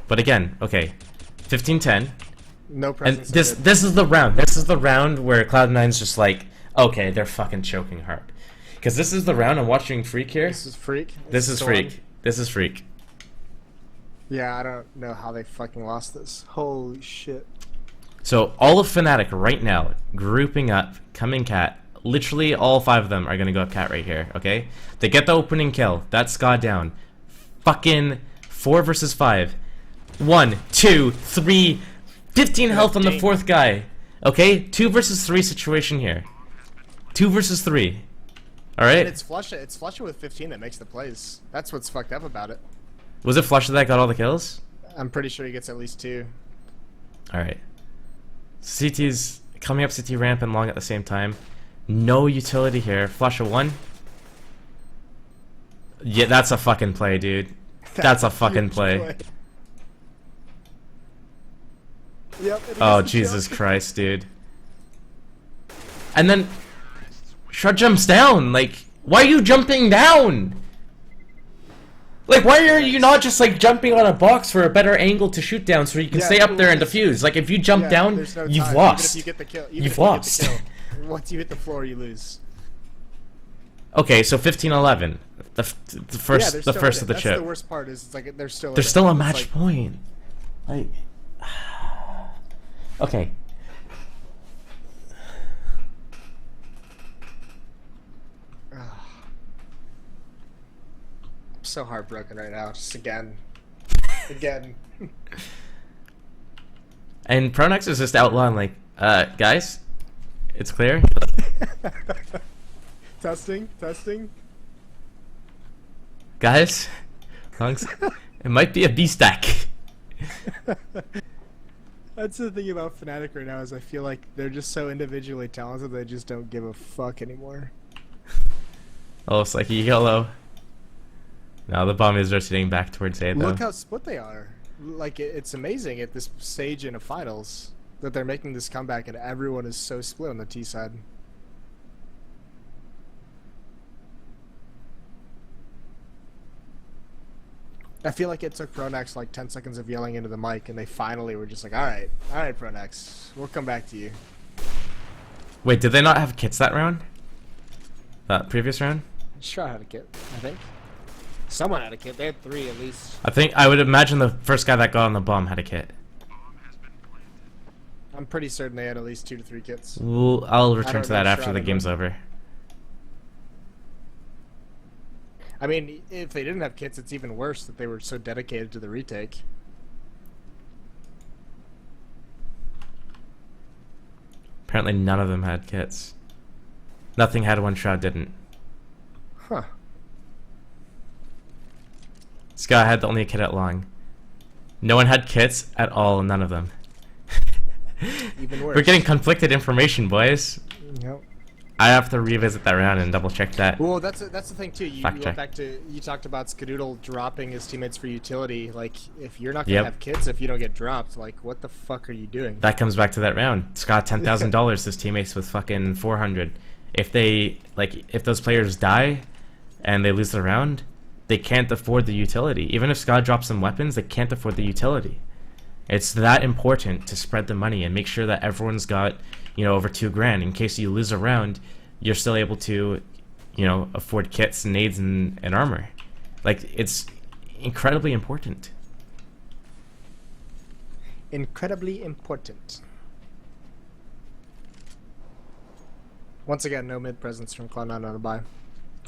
But again, okay, 15-10. No presence. And this is the round. This is the round where Cloud9's just like, okay, they're fucking choking hard. Because this is the round I'm watching Freak here. This is Freak. This is Freak. This is Freak. Yeah, I don't know how they fucking lost this. Holy shit. So all of fnatic right now, grouping up, coming cat. Literally all 5 of them are going to go up cat right here, okay? They get the opening kill. That's Scott down. Fucking 4 versus 5. 1, 2, 3... 15 health on the 4th guy. Okay? 2 versus 3 situation here. 2 versus 3. Alright? And it's Flusha with 15 that makes the plays. That's what's fucked up about it. Was it Flusha that got all the kills? I'm pretty sure he gets at least 2. Alright. CT's coming up CT ramp and long at the same time. No utility here. Flusha 1. Yeah, that's a fucking play, dude. That's a fucking play. Yep, oh, Jesus Christ, dude. And then Shred jumps down. Like, why are you jumping down? Like, why are you not just, like, jumping on a box for a better angle to shoot down so you can stay up there and defuse? Like, if you jump down, no you've time. lost. Even if you get the kill, You've lost. Once you hit the floor, you lose. Okay, so 15-11. The first of the chip. That's the worst part is it's like there's still a match point. Like... Okay. I'm so heartbroken right now. Just again. And Pronex is just outlawing, like, guys, it's clear. Testing. Guys, it might be a B stack. That's the thing about Fnatic right now is I feel like they're just so individually talented they just don't give a fuck anymore. Oh, it's like YOLO. Now the bomb is rotating back towards A though. Look how split they are. Like it's amazing at this stage in a finals that they're making this comeback and everyone is so split on the T side. I feel like it took Pronex like 10 seconds of yelling into the mic and they finally were just like, alright Pronex, we'll come back to you. Wait, did they not have kits that round? That previous round? Shroud had a kit, I think. Someone had a kit, they had 3 at least. I would imagine the first guy that got on the bomb had a kit. I'm pretty certain they had at least 2 to 3 kits. Well, I'll return to that after the game's over. I mean, if they didn't have kits, it's even worse that they were so dedicated to the retake. Apparently none of them had kits. Nothing had one, Shroud didn't. Huh. Scott had the only kit at long. No one had kits at all, none of them. Even worse. We're getting conflicted information, boys. Yep. I have to revisit that round and double check that. Well, that's the thing too. You Fact went check. back to, you talked about Skadoodle dropping his teammates for utility. Like, if you're not gonna have kids if you don't get dropped, like, what the fuck are you doing? That comes back to that round. Scott, $10,000. His teammates with fucking 400. If those players die and they lose the round, they can't afford the utility. Even if Scott drops some weapons, they can't afford the utility. It's that important to spread the money and make sure that everyone's got, over $2,000 in case you lose a round. You're still able to, afford kits and nades and armor. Like, it's incredibly important. Incredibly important. Once again, no mid presence from Cloud9 on a buy.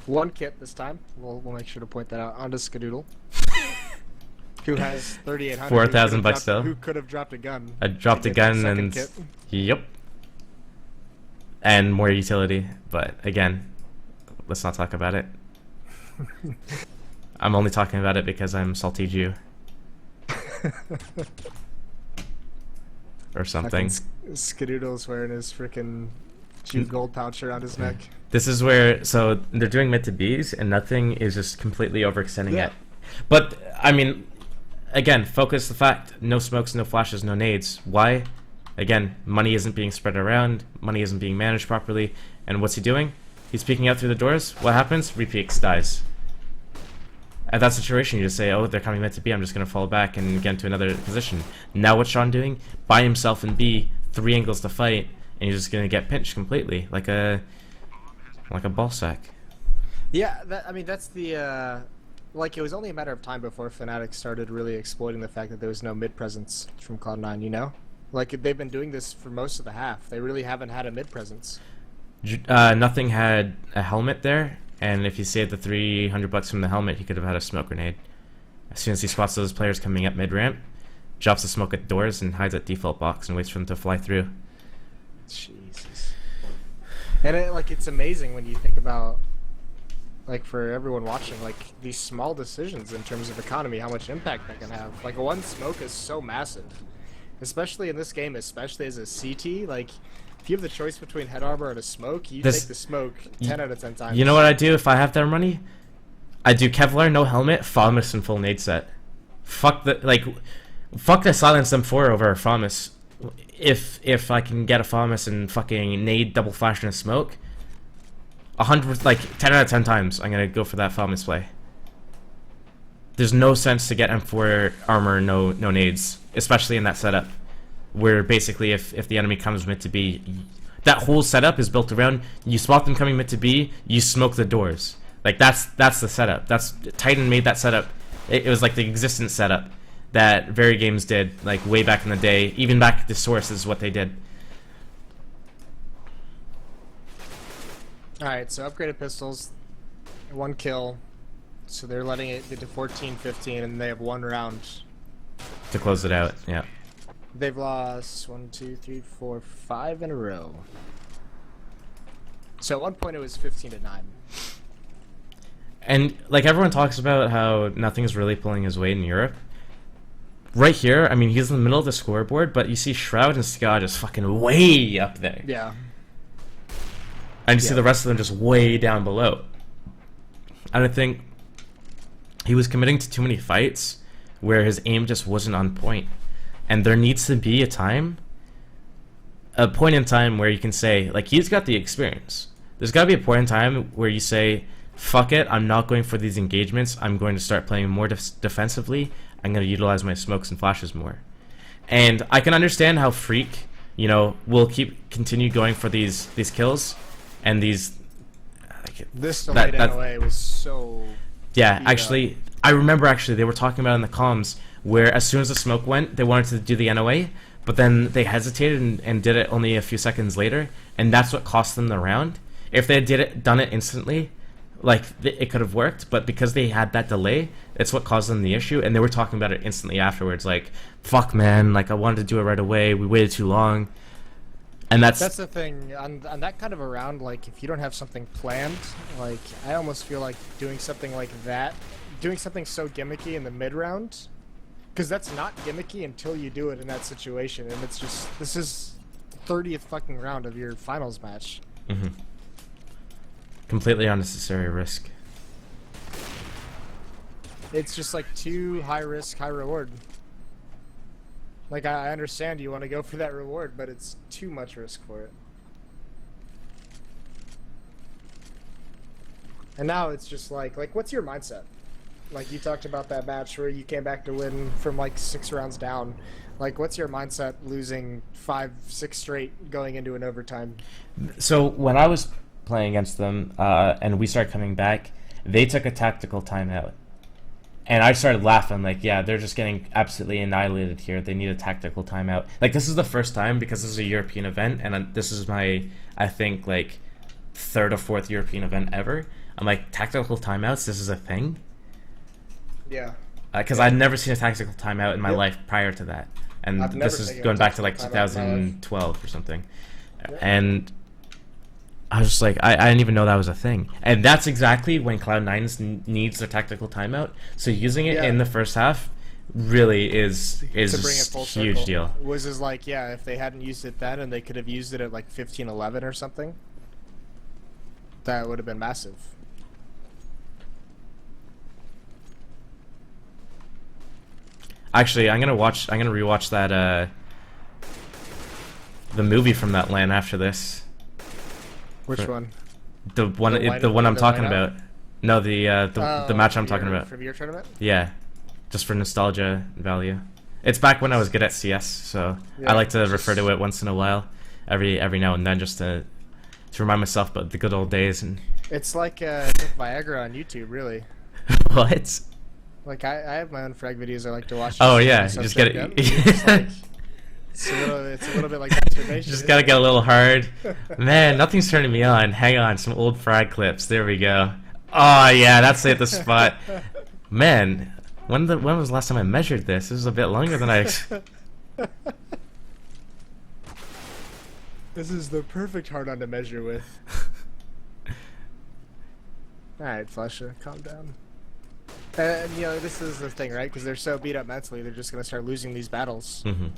One kit this time. We'll make sure to point that out. Onto Skadoodle, who has 3,800. 4,000 bucks still. Who could have dropped a gun? I dropped a gun and kit. Yep. And more utility, but again, let's not talk about it. I'm only talking about it because I'm salty Jew. Or something. Skadoodle's wearing his freaking Jew gold pouch around his neck. This is where, so they're doing mid to Bs and nothing is just completely overextending it. But, I mean, again, focus the fact, no smokes, no flashes, no nades. Why? Again, money isn't being spread around, money isn't being managed properly, and what's he doing? He's peeking out through the doors. What happens? Repeeks, dies. At that situation, you just say, oh, they're coming mid to B, I'm just going to fall back and get into another position. Now what's Sean doing? By himself in B, 3 angles to fight, and you're just going to get pinched completely, like a ball sack. Yeah, that's the, like, it was only a matter of time before fnatic started really exploiting the fact that there was no mid presence from Cloud9, Like, they've been doing this for most of the half. They really haven't had a mid presence. Nothing had a helmet there, and if he saved the 300 bucks from the helmet, he could have had a smoke grenade. As soon as he spots those players coming up mid ramp, drops the smoke at the doors and hides at default box and waits for them to fly through. Jesus. And it's amazing when you think about, like, for everyone watching, like, these small decisions in terms of economy, how much impact that can have. Like, one smoke is so massive. Especially in this game, especially as a CT, like, if you have the choice between head armor and a smoke, you take the smoke 10 out of 10 times. You know what I do if I have their money? I do Kevlar, no helmet, FAMAS, and full nade set. Fuck the silence M4 over a FAMAS. If I can get a FAMAS and fucking nade, double flash, and a smoke, 100, 10 out of 10 times, I'm gonna go for that FAMAS play. There's no sense to get M4 armor, no nades, especially in that setup, where basically if the enemy comes mid to B, that whole setup is built around you spot them coming mid to B, you smoke the doors. Like that's the setup. Titan made that setup. It was like the existence setup that Very Games did, like way back in the day. Even back to Source is what they did. All right, so upgraded pistols, 1 kill. So they're letting it get to 14-15, and they have 1 round To close it out, yeah. They've lost 1, 2, 3, 4, 5 in a row. So at one point it was 15-9. And everyone talks about how nothing's really pulling his weight in Europe. Right here, I mean, he's in the middle of the scoreboard, but you see Shroud and Ska just fucking way up there. Yeah. And you see the rest of them just way down below. And I think he was committing to too many fights where his aim just wasn't on point. And there needs to be a point in time where you can say, he's got the experience. There's got to be a point in time where you say, fuck it, I'm not going for these engagements. I'm going to start playing more defensively. I'm going to utilize my smokes and flashes more. And I can understand how Freak, will continue going for these kills and these... This delayed NOA was so... Yeah, actually, I remember they were talking about in the comms where as soon as the smoke went, they wanted to do the NOA, but then they hesitated and did it only a few seconds later, and that's what cost them the round. If they had done it instantly, it could have worked, but because they had that delay, it's what caused them the issue, and they were talking about it instantly afterwards, fuck man, I wanted to do it right away, we waited too long. And that's the thing on that kind of a round. If you don't have something planned, I almost feel like doing something like that, doing something so gimmicky in the mid round, because that's not gimmicky until you do it in that situation, and it's just, this is 30th fucking round of your finals match. Completely unnecessary risk. It's just like too high risk, high reward. Like, I understand you want to go for that reward, but it's too much risk for it. And now it's just like what's your mindset? Like, you talked about that match where you came back to win from like 6 rounds down. Like, what's your mindset losing 5, 6 straight going into an overtime? So when I was playing against them and we started coming back, they took a tactical timeout. And I started laughing, like, yeah, they're just getting absolutely annihilated here. They need a tactical timeout. Like, this is the first time, because this is a European event, and this is my, I think, like, 3rd or 4th European event ever. I'm like, tactical timeouts, this is a thing? Yeah. Because I'd never seen a tactical timeout in my life prior to that. And this is going back to, like, 2012 or something. Yeah. And I was just like, I didn't even know that was a thing. And that's exactly when Cloud9 needs their tactical timeout. So using it in the first half really is to bring it full a huge circle. deal. Was is like, yeah, if they hadn't used it then and they could have used it at like 15-11 or something, that would have been massive. Actually, I'm gonna rewatch that the movie from that LAN after this. Which one? The one I'm talking about. No, the match I'm talking about. From your tournament? Yeah, just for nostalgia value. It's back when I was good at CS, so I like to refer to it once in a while, every now and then, just to remind myself about the good old days. And it's like Viagra on YouTube, really. What? Like, I have my own frag videos I like to watch. Oh yeah, you just get it. It's a little bit like masturbation. Just gotta get a little hard. Man, nothing's turning me on. Hang on, some old frag clips. There we go. Oh yeah, that's it, the spot. Man, when was the last time I measured this? This is a bit longer than I. This is the perfect hard-on to measure with. Alright, Flusha, calm down. And you know, this is the thing, right? Because they're so beat up mentally, they're just gonna start losing these battles. Mm-hmm.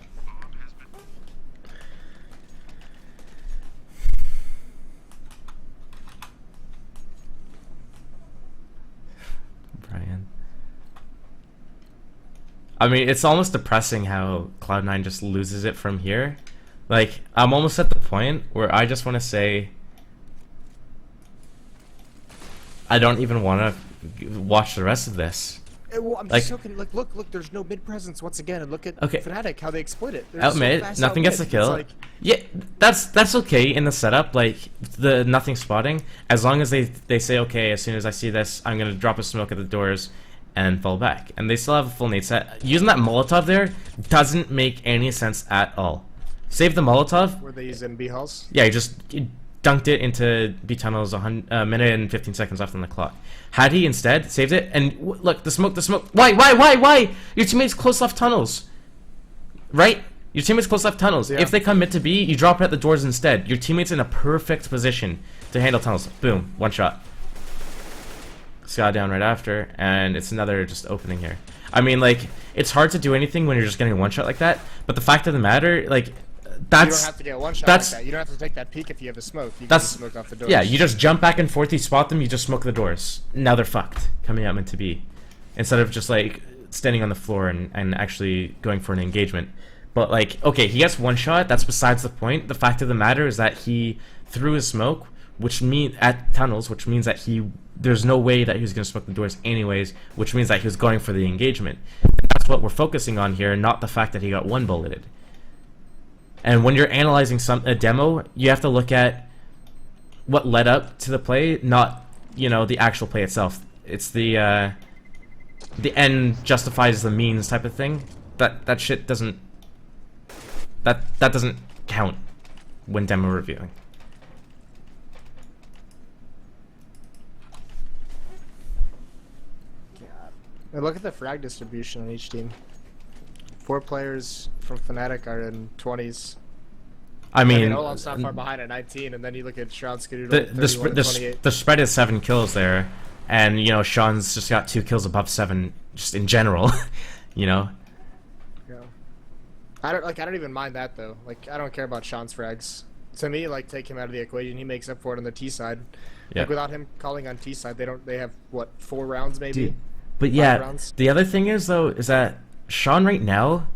Brian. I mean, it's almost depressing how Cloud9 just loses it from here. Like, I'm almost at the point where I just want to say I don't even want to watch the rest of this. Well, I'm just joking. Like, look, there's no mid presence once again, and look at fnatic, how they exploit it. Out mid, nothing gets the kill. Like, yeah, that's okay in the setup, like the nothing spotting, as long as they say, okay, as soon as I see this, I'm gonna drop a smoke at the doors and fall back, and they still have a full nade set. Using that Molotov there doesn't make any sense at all. Save the Molotov. Were they using B halls? Yeah, you dunked it into B tunnels a minute and 15 seconds left on the clock. Had he instead saved it, and look, the smoke, why? Your teammates close left tunnels, right? Your teammates close left tunnels. Yeah. If they come mid to B, you drop it at the doors instead. Your teammates in a perfect position to handle tunnels. Boom, one shot. Scott down right after, and it's another just opening here. I mean, like, it's hard to do anything when you're just getting one shot like that, but the fact of the matter, like, that's, you don't have to get one shot like that. You don't have to take that peek if you have a smoke. You can just smoke off the doors. Yeah, you just jump back and forth, you spot them, you just smoke the doors. Now they're fucked, coming out meant to be. Instead of just, like, standing on the floor and actually going for an engagement. But, like, okay, he gets one shot, that's besides the point. The fact of the matter is that he threw his smoke, which means at tunnels, which means that there's no way that he was going to smoke the doors anyways, which means that he was going for the engagement. And that's what we're focusing on here, not the fact that he got one bulleted. And when you're analyzing a demo, you have to look at what led up to the play, not, you know, the actual play itself. It's the end justifies the means type of thing. That shit doesn't that doesn't count when demo reviewing. And look at the frag distribution on each team. 4 players from fnatic are in 20s. I mean Olaf's not far behind at 19, and then you look at Sean Skadoodle at 28. The spread is 7 kills there, and you know Sean's just got 2 kills above 7, just in general, you know. Yeah. I don't even mind that though. Like, I don't care about Sean's frags. To me, like, take him out of the equation. He makes up for it on the T side. Yeah. Like, without him calling on T side, they have what, 4 rounds maybe? Dude, but 5 yeah, rounds? the other thing is though is that Sean right now.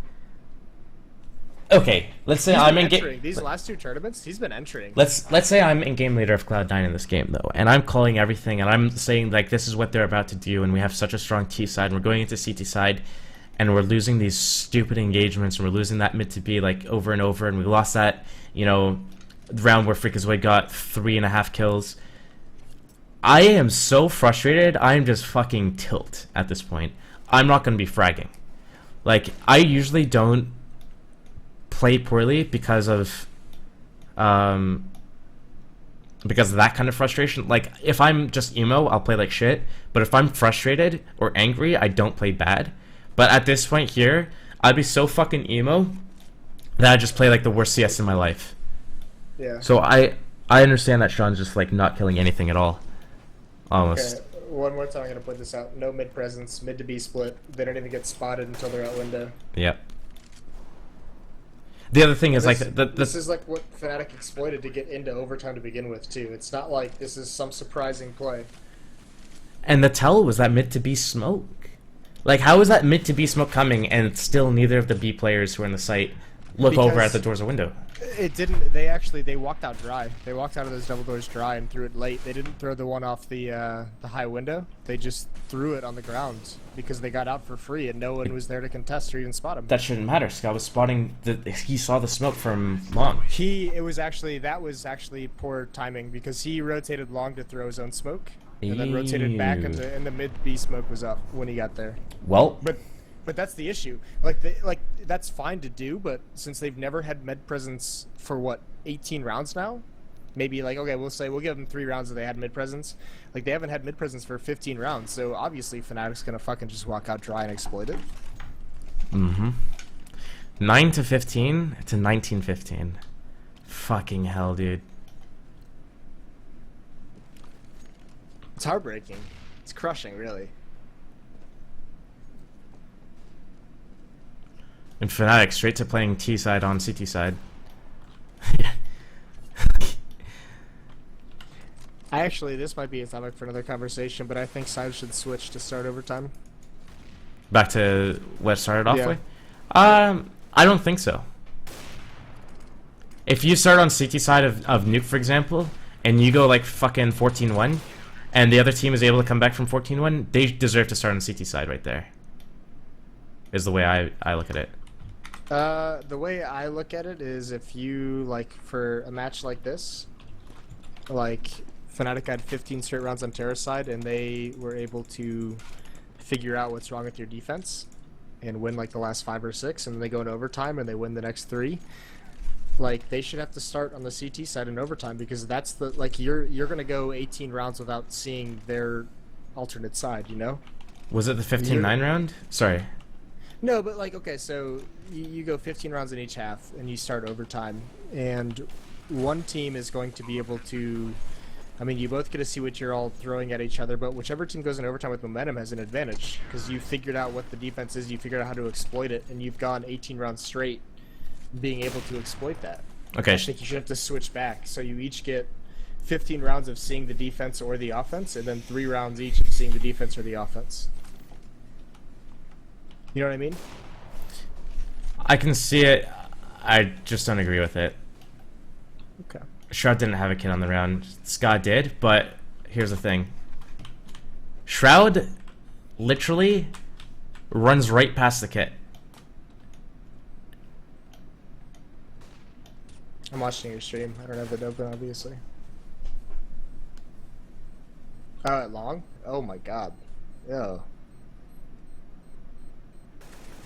Okay, let's say I'm in game. These last 2 tournaments, he's been entering. Let's say I'm in game leader of Cloud9 in this game though, and I'm calling everything, and I'm saying like this is what they're about to do, and we have such a strong T side, and we're going into CT side, and we're losing these stupid engagements, and we're losing that mid to B like over and over, and we lost that round where Freakazoid got 3.5 kills. I am so frustrated. I am just fucking tilt at this point. I'm not gonna be fragging. Like I usually don't play poorly because of that kind of frustration. Like if I'm just emo, I'll play like shit, but if I'm frustrated or angry, I don't play bad. But at this point here, I'd be so fucking emo that I just play like the worst CS in my life. Yeah. So I understand that Sean's just like not killing anything at all. Almost. Okay, one more time I'm gonna put this out. No mid presence, mid to B split. They don't even get spotted until they're out window. Yep. The other thing is this is like what Fnatic exploited to get into overtime to begin with too. It's not like this is some surprising play. And the tell was that mid to B smoke. Like how is that mid to B smoke coming and still neither of the B players who are in the site look over at the doors or window? It didn't. They walked out dry. They walked out of those double doors dry and threw it late. They didn't throw the one off the high window. They just threw it on the ground because they got out for free and no one was there to contest or even spot him. That shouldn't matter. Scott was spotting he saw the smoke from long. That was actually poor timing because he rotated long to throw his own smoke and then rotated back and the mid B smoke was up when he got there. Well, But that's the issue. That's fine to do, but since they've never had med presence for what 18 rounds now, maybe we'll give them 3 rounds that they had mid presence. Like they haven't had mid presence for 15 rounds, so obviously Fnatic's gonna fucking just walk out dry and exploit it. 9 to 15 to 19-15. Fucking hell, dude. It's heartbreaking. It's crushing, really. And Fnatic straight to playing T side on CT side. This might be a topic for another conversation, but I think sides should switch to start overtime. Back to what it started off Yeah. with? I don't think so. If you start on CT side of Nuke, for example, and you go like fucking 14-1, and the other team is able to come back from 14-1, they deserve to start on CT side right there. Is the way I look at it. The way I look at it is if you, for a match like this, Fnatic had 15 straight rounds on Terra's side, and they were able to figure out what's wrong with your defense and win, the last 5 or 6, and then they go into overtime and they win the next 3. They should have to start on the CT side in overtime because that's you're going to go 18 rounds without seeing their alternate side, you know? Was it the 15-9 round? Sorry. No, but okay, so you go 15 rounds in each half, and you start overtime, and one team is going to be able to. I mean, you both get to see what you're all throwing at each other, but whichever team goes in overtime with momentum has an advantage because you figured out what the defense is, you figured out how to exploit it, and you've gone 18 rounds straight being able to exploit that. Okay. I think you should have to switch back, so you each get 15 rounds of seeing the defense or the offense, and then 3 rounds each of seeing the defense or the offense. You know what I mean? I can see it. I just don't agree with it. Okay. Shroud didn't have a kid on the round. Scott did, but here's the thing. Shroud literally runs right past the kit. I'm watching your stream. I don't have it open, obviously. Oh, at long? Oh my god. Yeah.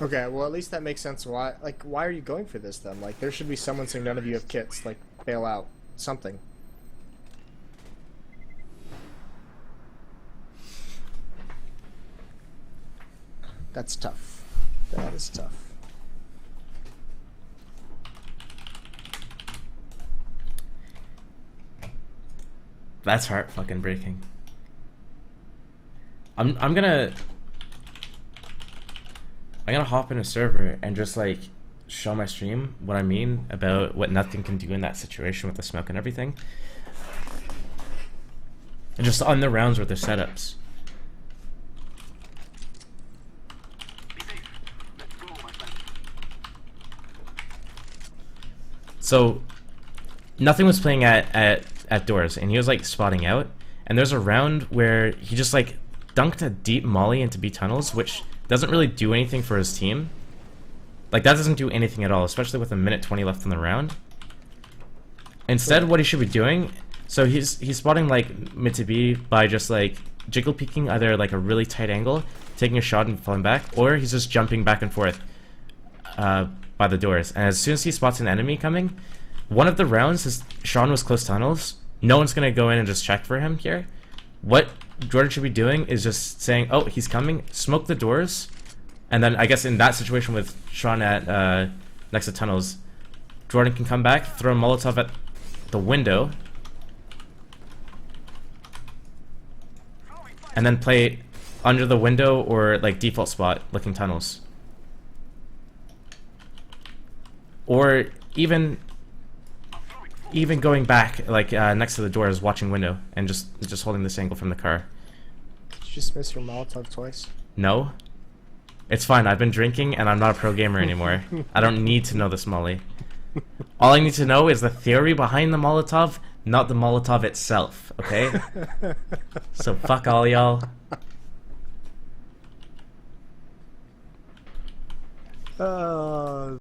Okay, well at least that makes sense. Why are you going for this then? There should be someone saying none of you have kits. Bail out. Something. That's tough. That is tough. That's heart fucking breaking. I'm gonna hop in a server and just show my stream what I mean about what nothing can do in that situation with the smoke and everything. And just on the rounds with their setups. So nothing was playing at doors, and he was like spotting out. And there's a round where he just like dunked a deep molly into B tunnels, which doesn't really do anything for his team. Like that doesn't do anything at all, especially with a minute 20 left in the round. Instead, what he should be doing, so he's spotting like mid to B by just like jiggle peeking either like a really tight angle, taking a shot and falling back, or he's just jumping back and forth by the doors. And as soon as he spots an enemy coming, one of the rounds, Sean was close tunnels. No one's gonna go in and just check for him here. What Jordan should be doing is just saying, "Oh, he's coming." Smoke the doors, and then I guess in that situation with Sean at next to tunnels, Jordan can come back, throw a Molotov at the window, and then play under the window or like default spot looking tunnels, or even going back like next to the doors watching window and just holding this angle from the car. Did you just miss your Molotov twice? No, it's fine. I've been drinking and I'm not a pro gamer anymore. I don't need to know this molly. All I need to know is the theory behind the Molotov, not the Molotov itself, okay? So fuck all y'all.